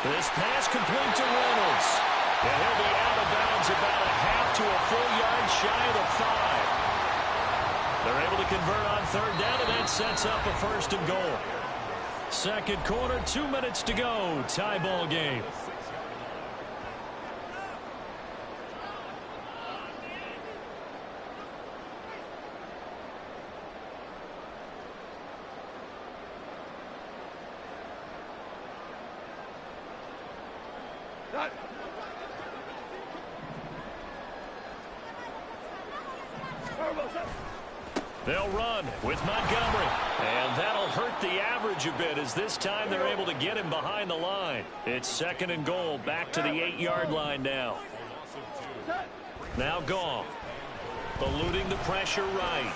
This pass complete to Reynolds. And he'll be out of bounds about a half to a full yard shy of the 5. They're able to convert on 3rd down, and that sets up a 1st and goal. 2nd quarter, 2 minutes to go. Tie ball game. They'll run with Montgomery. And that'll hurt the average a bit as this time they're able to get him behind the line. It's 2nd and goal, back to the 8-yard line now. Now Goff, eluding the pressure right.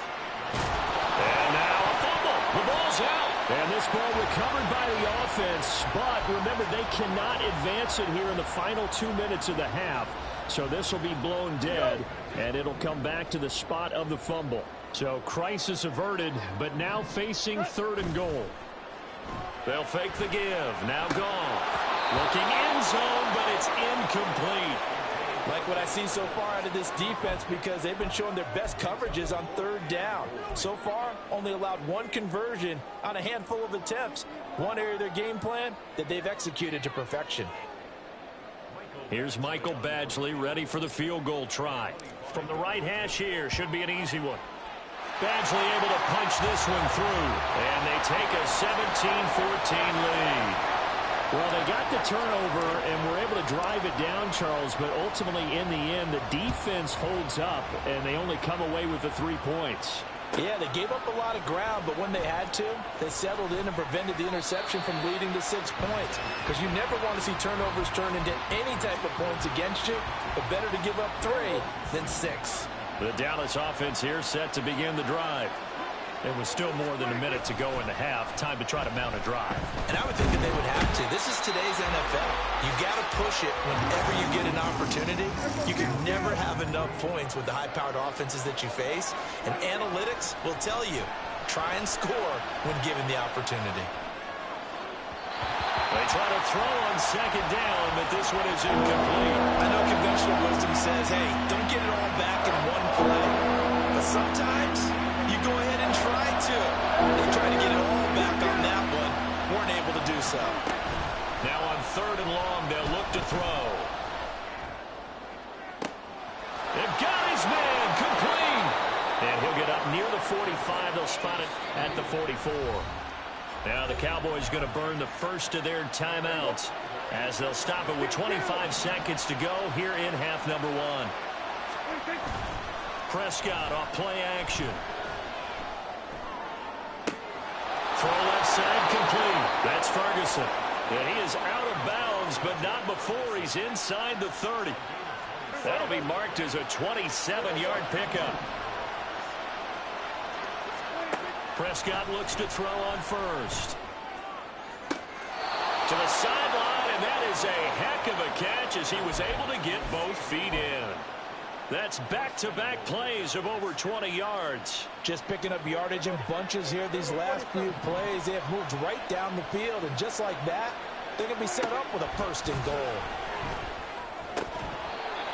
And now a fumble. The ball's out. And this ball recovered by the offense, but remember, they cannot advance it here in the final 2 minutes of the half. So this will be blown dead, and it'll come back to the spot of the fumble. So crisis averted, but now facing 3rd and goal. They'll fake the give. Now Goff, looking end zone, but it's incomplete. Like what I see so far out of this defense, because they've been showing their best coverages on 3rd down. So far, only allowed 1 conversion on a handful of attempts. One area of their game plan that they've executed to perfection. Here's Michael Badgley ready for the field goal try. From the right hash here, should be an easy one. Badgley able to punch this one through, and they take a 17-14 lead. Well, they got the turnover and were able to drive it down, Charles, but ultimately in the end, the defense holds up, and they only come away with the 3 points. Yeah, they gave up a lot of ground, but when they had to, they settled in and prevented the interception from leading to 6 points. Because you never want to see turnovers turn into any type of points against you, but better to give up 3 than 6. The Dallas offense here set to begin the drive. It was still more than a minute to go in the half. Time to try to mount a drive. And I would think that they would have to. This is today's NFL. You got to push it whenever you get an opportunity. You can never have enough points with the high-powered offenses that you face. And analytics will tell you, try and score when given the opportunity. They try to throw on 2nd down, but this one is incomplete. I know conventional wisdom says, hey, don't get it all back in one play. But sometimes you go ahead and try to. They try to get it all back on that one. Weren't able to do so. Now on 3rd and long, they'll look to throw. They've got his man complete. And he'll get up near the 45. They'll spot it at the 44. Now the Cowboys going to burn the first of their timeouts as they'll stop it with 25 seconds to go here in half number 1. Prescott off play action. Throw left side complete. That's Ferguson. And he is out of bounds, but not before he's inside the 30. That'll be marked as a 27-yard pickup. Prescott looks to throw on first. To the sideline, and that is a heck of a catch as he was able to get both feet in. That's back-to-back plays of over 20 yards. Just picking up yardage in bunches here these last few plays. They have moved right down the field, and just like that, they're going to be set up with a 1st and goal.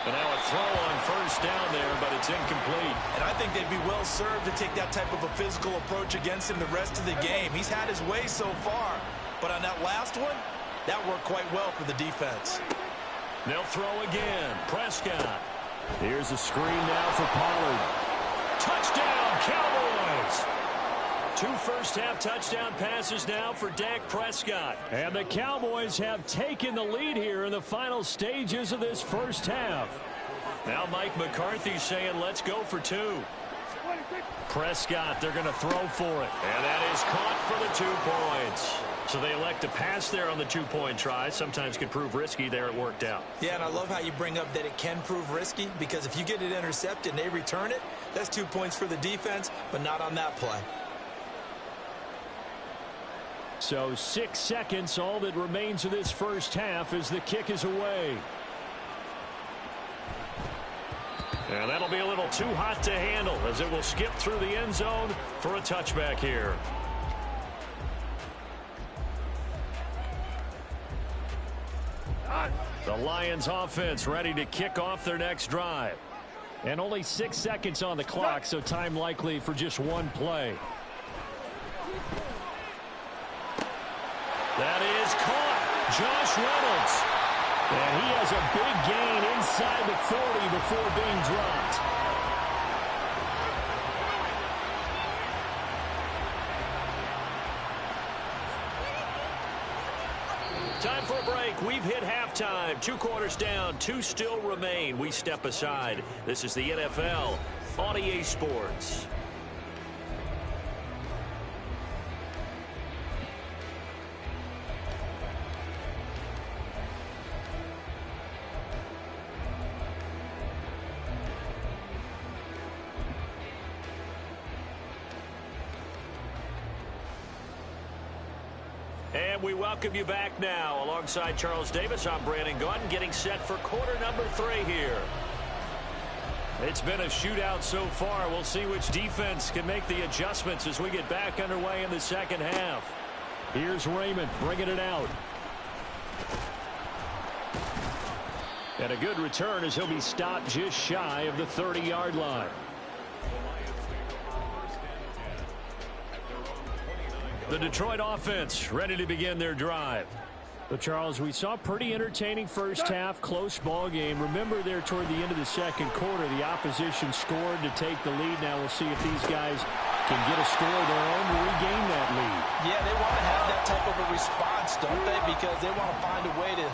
And now a throw on 1st down there, but it's incomplete. And I think they'd be well served to take that type of a physical approach against him the rest of the game. He's had his way so far, but on that last one, that worked quite well for the defense. They'll throw again. Prescott. Here's a screen now for Pollard. Touchdown, Cowboys! 2 first-half touchdown passes now for Dak Prescott. And the Cowboys have taken the lead here in the final stages of this first half. Now Mike McCarthy saying, let's go for 2. Prescott, they're going to throw for it. And that is caught for the 2 points. So they elect to pass there on the 2-point try. Sometimes can prove risky. There it worked out. Yeah, and I love how you bring up that it can prove risky, because if you get it intercepted and they return it, that's 2 points for the defense, but not on that play. So 6 seconds, all that remains of this first half as the kick is away. And that'll be a little too hot to handle as it will skip through the end zone for a touchback here. The Lions offense ready to kick off their next drive. And only 6 seconds on the clock, so time likely for just 1 play. That is caught. Josh Reynolds. And he has a big gain inside the 40 before being dropped. Time for a break. We've hit halftime. 2 quarters down. 2 still remain. We step aside. This is the NFL on EA Sports. And we welcome you back now. Alongside Charles Davis, I'm Brandon Gaudin, getting set for quarter number 3 here. It's been a shootout so far. We'll see which defense can make the adjustments as we get back underway in the second half. Here's Raymond bringing it out. And a good return as he'll be stopped just shy of the 30-yard line. The Detroit offense ready to begin their drive. But, Charles, we saw a pretty entertaining first half, close ball game. Remember there toward the end of the second quarter, the opposition scored to take the lead. Now we'll see if these guys can get a score of their own to regain that lead. Yeah, they want to have that type of a response, don't they? Because they want to find a way to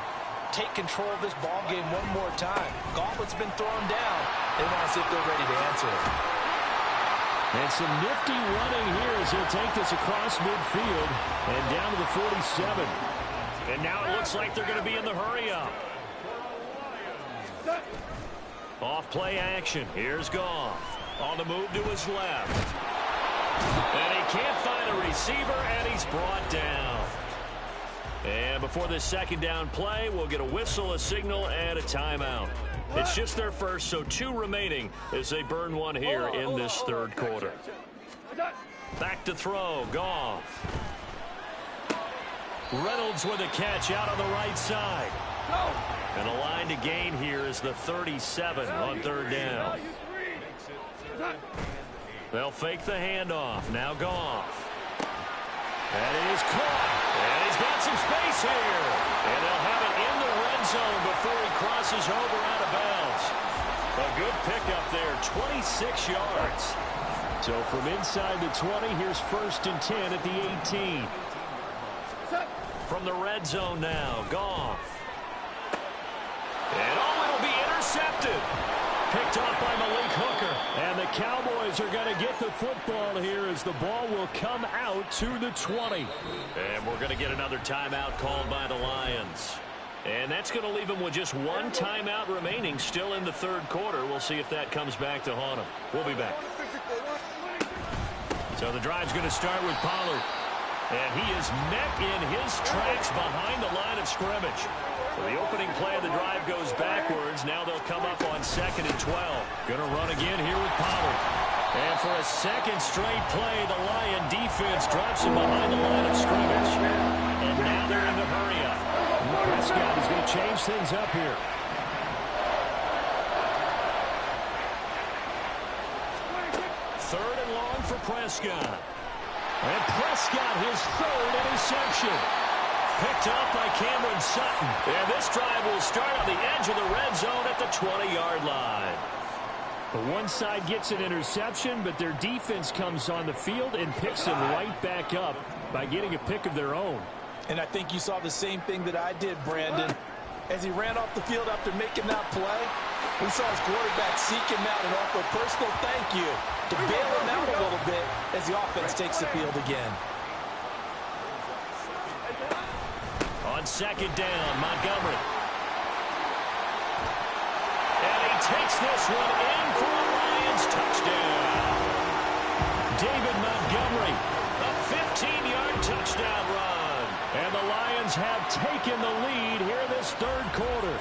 take control of this ball game one more time. Gauntlet's been thrown down. They want to see if they're ready to answer it. And some nifty running here as he'll take this across midfield and down to the 47. And now it looks like they're going to be in the hurry-up. Off-play action. Here's Goff. On the move to his left. And he can't find a receiver, and he's brought down. And before this second down play, we'll get a whistle, a signal, and a timeout. It's just their first, so 2 remaining as they burn one here in this third quarter. Back to throw. Goff. Reynolds with a catch out on the right side. And a line to gain here is the 37 on third down. They'll fake the handoff. Now Goff. And it is caught. And he's got some space here. And they'll have it in the red zone before he crosses over out of bounds. A good pickup there, 26 yards. So from inside the 20, here's 1st and 10 at the 18. From the red zone now, Goff. And it'll be intercepted. Picked off by Malik Hooker. And the Cowboys are going to get the football here as the ball will come out to the 20. And we're going to get another timeout called by the Lions. And that's going to leave them with just 1 timeout remaining still in the third quarter. We'll see if that comes back to haunt them. We'll be back. So the drive's going to start with Pollard. And he is met in his tracks behind the line of scrimmage. So the opening play of the drive goes backwards. Now they'll come up on 2nd and 12. Going to run again here with Pollard. And for a second straight play, the Lion defense drops him behind the line of scrimmage. And now they're in the hurry-up. Prescott is going to change things up here. Third and long for Prescott. And Prescott, his 3rd interception. Picked up by Cameron Sutton. And this drive will start on the edge of the red zone at the 20-yard line. The one side gets an interception, but their defense comes on the field and picks them right back up by getting a pick of their own. And I think you saw the same thing that I did, Brandon. As he ran off the field after making that play, we saw his quarterback seek him out and offer a personal thank you to bail him out a little bit as the offense takes the field again. On 2nd down, Montgomery. And he takes this one in for a Lions touchdown. David Montgomery, a 15-yard touchdown run. And the Lions have taken the lead here in this third quarter.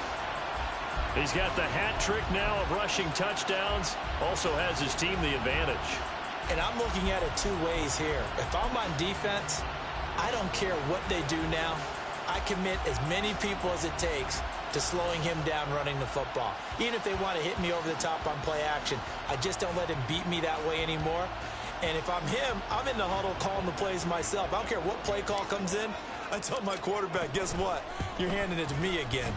He's got the hat trick now of rushing touchdowns. Also has his team the advantage. And I'm looking at it 2 ways here. If I'm on defense, I don't care what they do now. I commit as many people as it takes to slowing him down running the football. Even if they want to hit me over the top on play action, I just don't let him beat me that way anymore. And if I'm him, I'm in the huddle calling the plays myself. I don't care what play call comes in. I tell my quarterback, guess what? You're handing it to me again.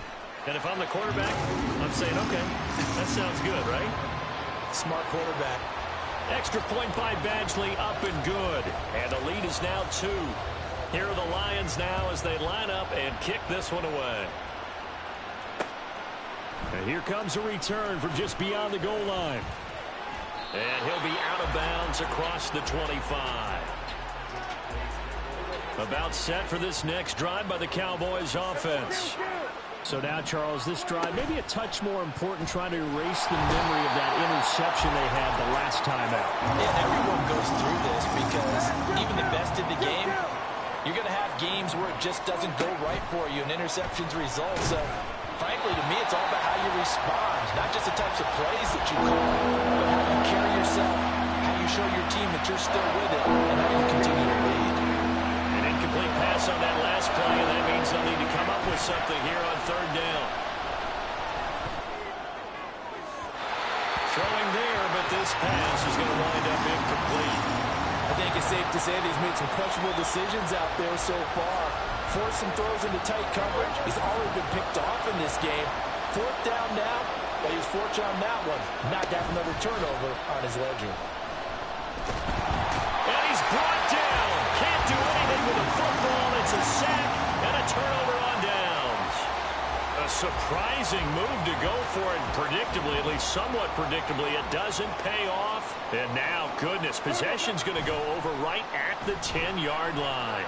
And if I'm the quarterback, I'm saying, okay, that sounds good, right? Smart quarterback. Extra point by Badgley, up and good. And the lead is now 2. Here are the Lions now as they line up and kick this one away. And here comes a return from just beyond the goal line. And he'll be out of bounds across the 25. About set for this next drive by the Cowboys offense. So now, Charles, this drive maybe a touch more important, trying to erase the memory of that interception they had the last time out. Yeah, everyone goes through this because even the best in the game, You're going to have games where it just doesn't go right for you and interceptions result. So, frankly, to me, it's all about how you respond. Not just the types of plays that you call, but how you carry yourself, how you show your team that you're still with it, and how you continue to lead. An incomplete pass on that last play, and that means they'll need to come up with something here on third down. Throwing there, but this pass is going to wind up incomplete. I think it's safe to say that he's made some questionable decisions out there so far. Forced some throws into tight coverage. He's already been picked off in this game. Fourth down now, but he was fortunate on that one. Not to have another turnover on his ledger. And he's brought down. Can't do anything with the football. It's a sack and a turnover on downs. A surprising move to go for it. Predictably, at least somewhat predictably, it doesn't pay off. And now, goodness, possession's going to go over right at the 10-yard line.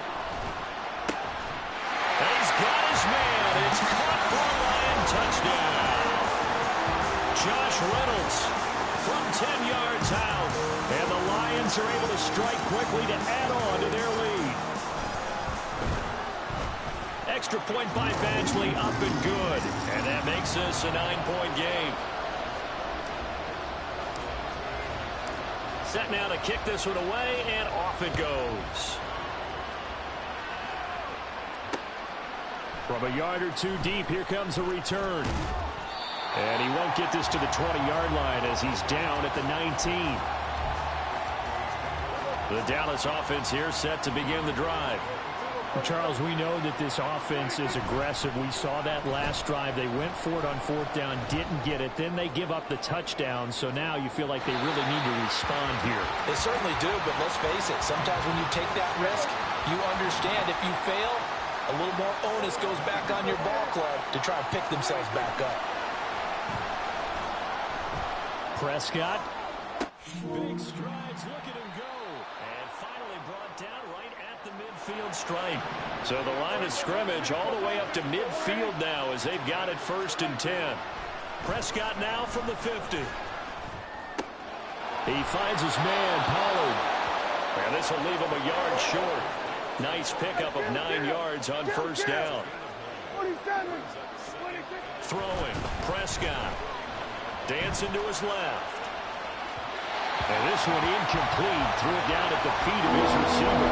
And he's got his man. It's caught for a Lion touchdown. Josh Reynolds from 10 yards out. And the Lions are able to strike quickly to add on to their lead. Extra point by Badgley, up and good. And that makes this a 9-point game. Set now to kick this one away, and off it goes. From a yard or two deep, here comes a return. And he won't get this to the 20-yard line as he's down at the 19. The Dallas offense here set to begin the drive. Charles, we know that this offense is aggressive. We saw that last drive. They went for it on fourth down, didn't get it. Then they give up the touchdown, so now you feel like they really need to respond here. They certainly do, but let's face it. Sometimes when you take that risk, you understand if you fail, a little more onus goes back on your ball club to try and pick themselves back up. Prescott. Big strides, look at him go. And finally brought down right at the midfield stripe. So the line of scrimmage all the way up to midfield now as they've got it 1st and 10. Prescott now from the 50. He finds his man, Pollard. And this will leave him a yard short. Nice pickup of 9 yards on first down. Throwing, Prescott. Dancing to his left. And this one incomplete. Threw it down at the feet of his receiver.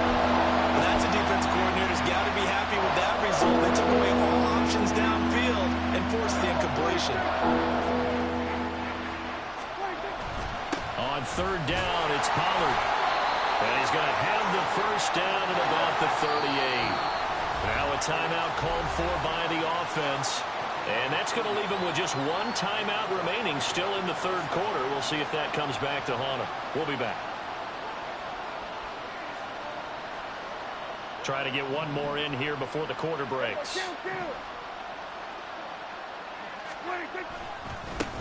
Well, that's a defense coordinator's got to be happy with that result. They took away all options downfield and forced the incompletion. On third down, it's Pollard. And he's going to have the first down at about the 38. Now a timeout called for by the offense. And that's going to leave him with just one timeout remaining still in the third quarter. We'll see if that comes back to haunt him. We'll be back. Try to get one more in here before the quarter breaks.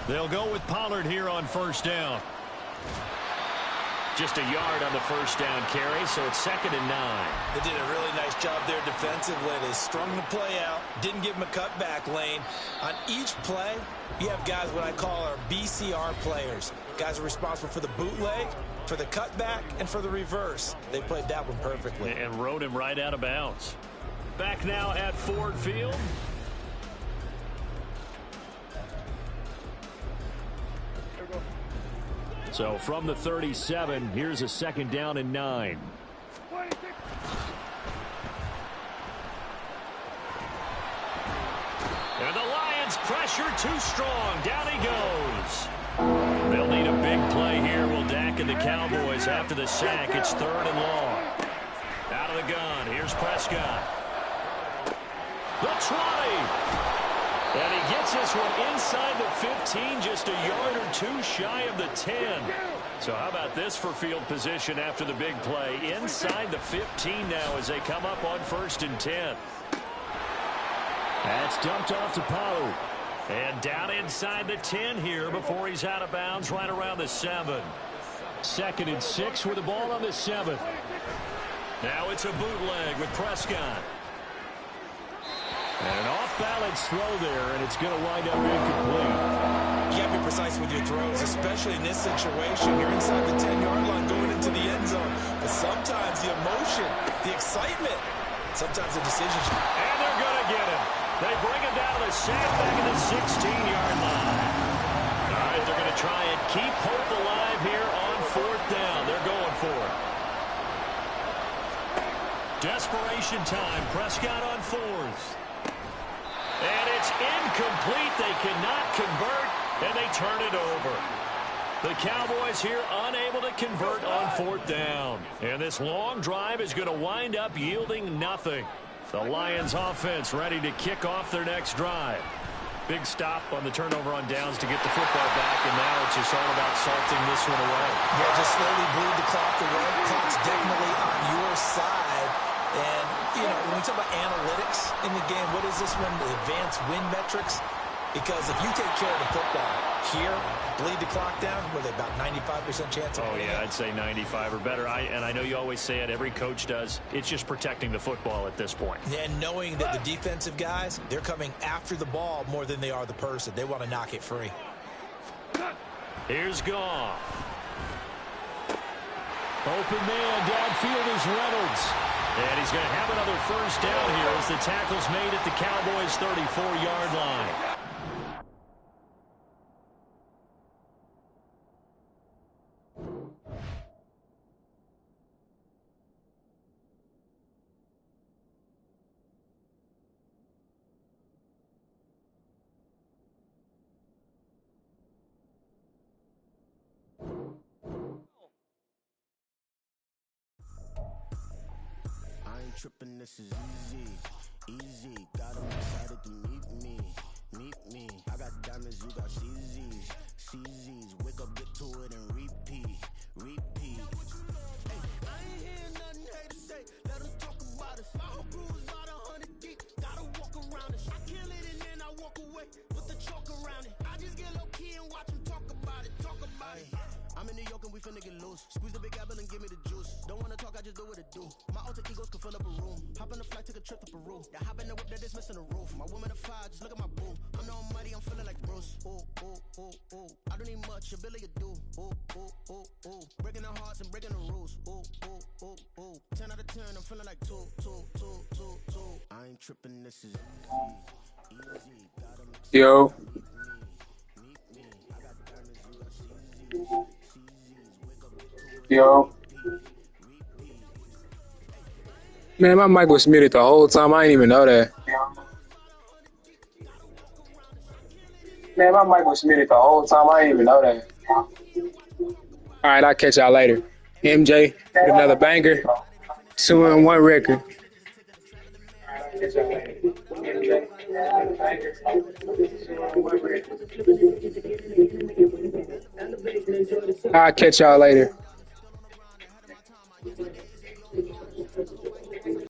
They'll go with Pollard here on first down. Just a yard on the first down carry, so it's 2nd and 9. They did a really nice job there defensively. They strung the play out, didn't give him a cutback lane. On each play, you have guys what I call our BCR players. Guys are responsible for the bootleg, for the cutback, and for the reverse. They played that one perfectly. And rode him right out of bounds. Back now at Ford Field. So from the 37, here's a 2nd down and 9. And the Lions pressure too strong. Down he goes. They'll need a big play here. Will Dak and the Cowboys after the sack. It's 3rd and long. Out of the gun. Here's Prescott. The 20. And he gets this one inside the 15, just a yard or two shy of the 10. So how about this for field position after the big play? Inside the 15 now as they come up on 1st and 10. That's dumped off to Pollard. And down inside the 10 here before he's out of bounds right around the 7. 2nd and 6 with the ball on the 7. Now it's a bootleg with Prescott. And an off-balance throw there, and it's going to wind up incomplete. You got to be precise with your throws, especially in this situation. You're inside the 10-yard line going into the end zone. But sometimes the emotion, the excitement, Sometimes the decisions. And they're going to get him. They bring him down to the sack back at the 16-yard line. All right, they're going to try and keep hope alive here on 4th down. They're going for it. Desperation time. Prescott on 4th. And it's incomplete. They cannot convert, and they turn it over. The Cowboys here unable to convert on 4th down. And this long drive is going to wind up yielding nothing. The Lions offense ready to kick off their next drive. Big stop on the turnover on downs to get the football back, and now it's just all about salting this one away. Yeah, just slowly bleed the clock away. Clock's definitely on your side. And, you know, when we talk about analytics in the game, what is this one? The advanced win metrics? Because if you take care of the football here, bleed the clock down, with about 95% chance of winning. I'd say 95 or better. And I know you always say it, every coach does. It's just protecting the football at this point. And knowing that the defensive guys, they're coming after the ball more than they are the person. They want to knock it free. Here's Goff. Open man downfield is Reynolds. And he's going to have another first down here as the tackle's made at the Cowboys' 34-yard line. Tripping, this is easy. Got 'em excited to meet me. I got diamonds, you got CZs. Wake up, get to it, and repeat. Hey, I ain't hearing nothing hate to say. Let 'em talk about us. My whole crew is about 100 deep. Gotta walk around it. I kill it and then I walk away with the chalk around it. I just get low key and watch them talk about it. I'm in New York and we finna get loose. Squeeze the big apple and give me the juice. Don't wanna talk, I just do what it do. My alter egos can fill up a room. Hop on a flight, take a trip to Peru. The hop in the whip that is missing the roof. My woman a fire, just look at my boo. I'm no muddy, I'm feeling like Bruce. Ooh. I don't need much, ability to do. Ooh. Breaking the hearts and breaking the rules. Ooh. 10 out of 10, I'm feeling like two. I ain't tripping, this is easy. Yo. Yo. Man, my mic was muted the whole time. I didn't even know that. All right, I'll catch y'all later. MJ with another banger. 2-1 record. I'll catch y'all later.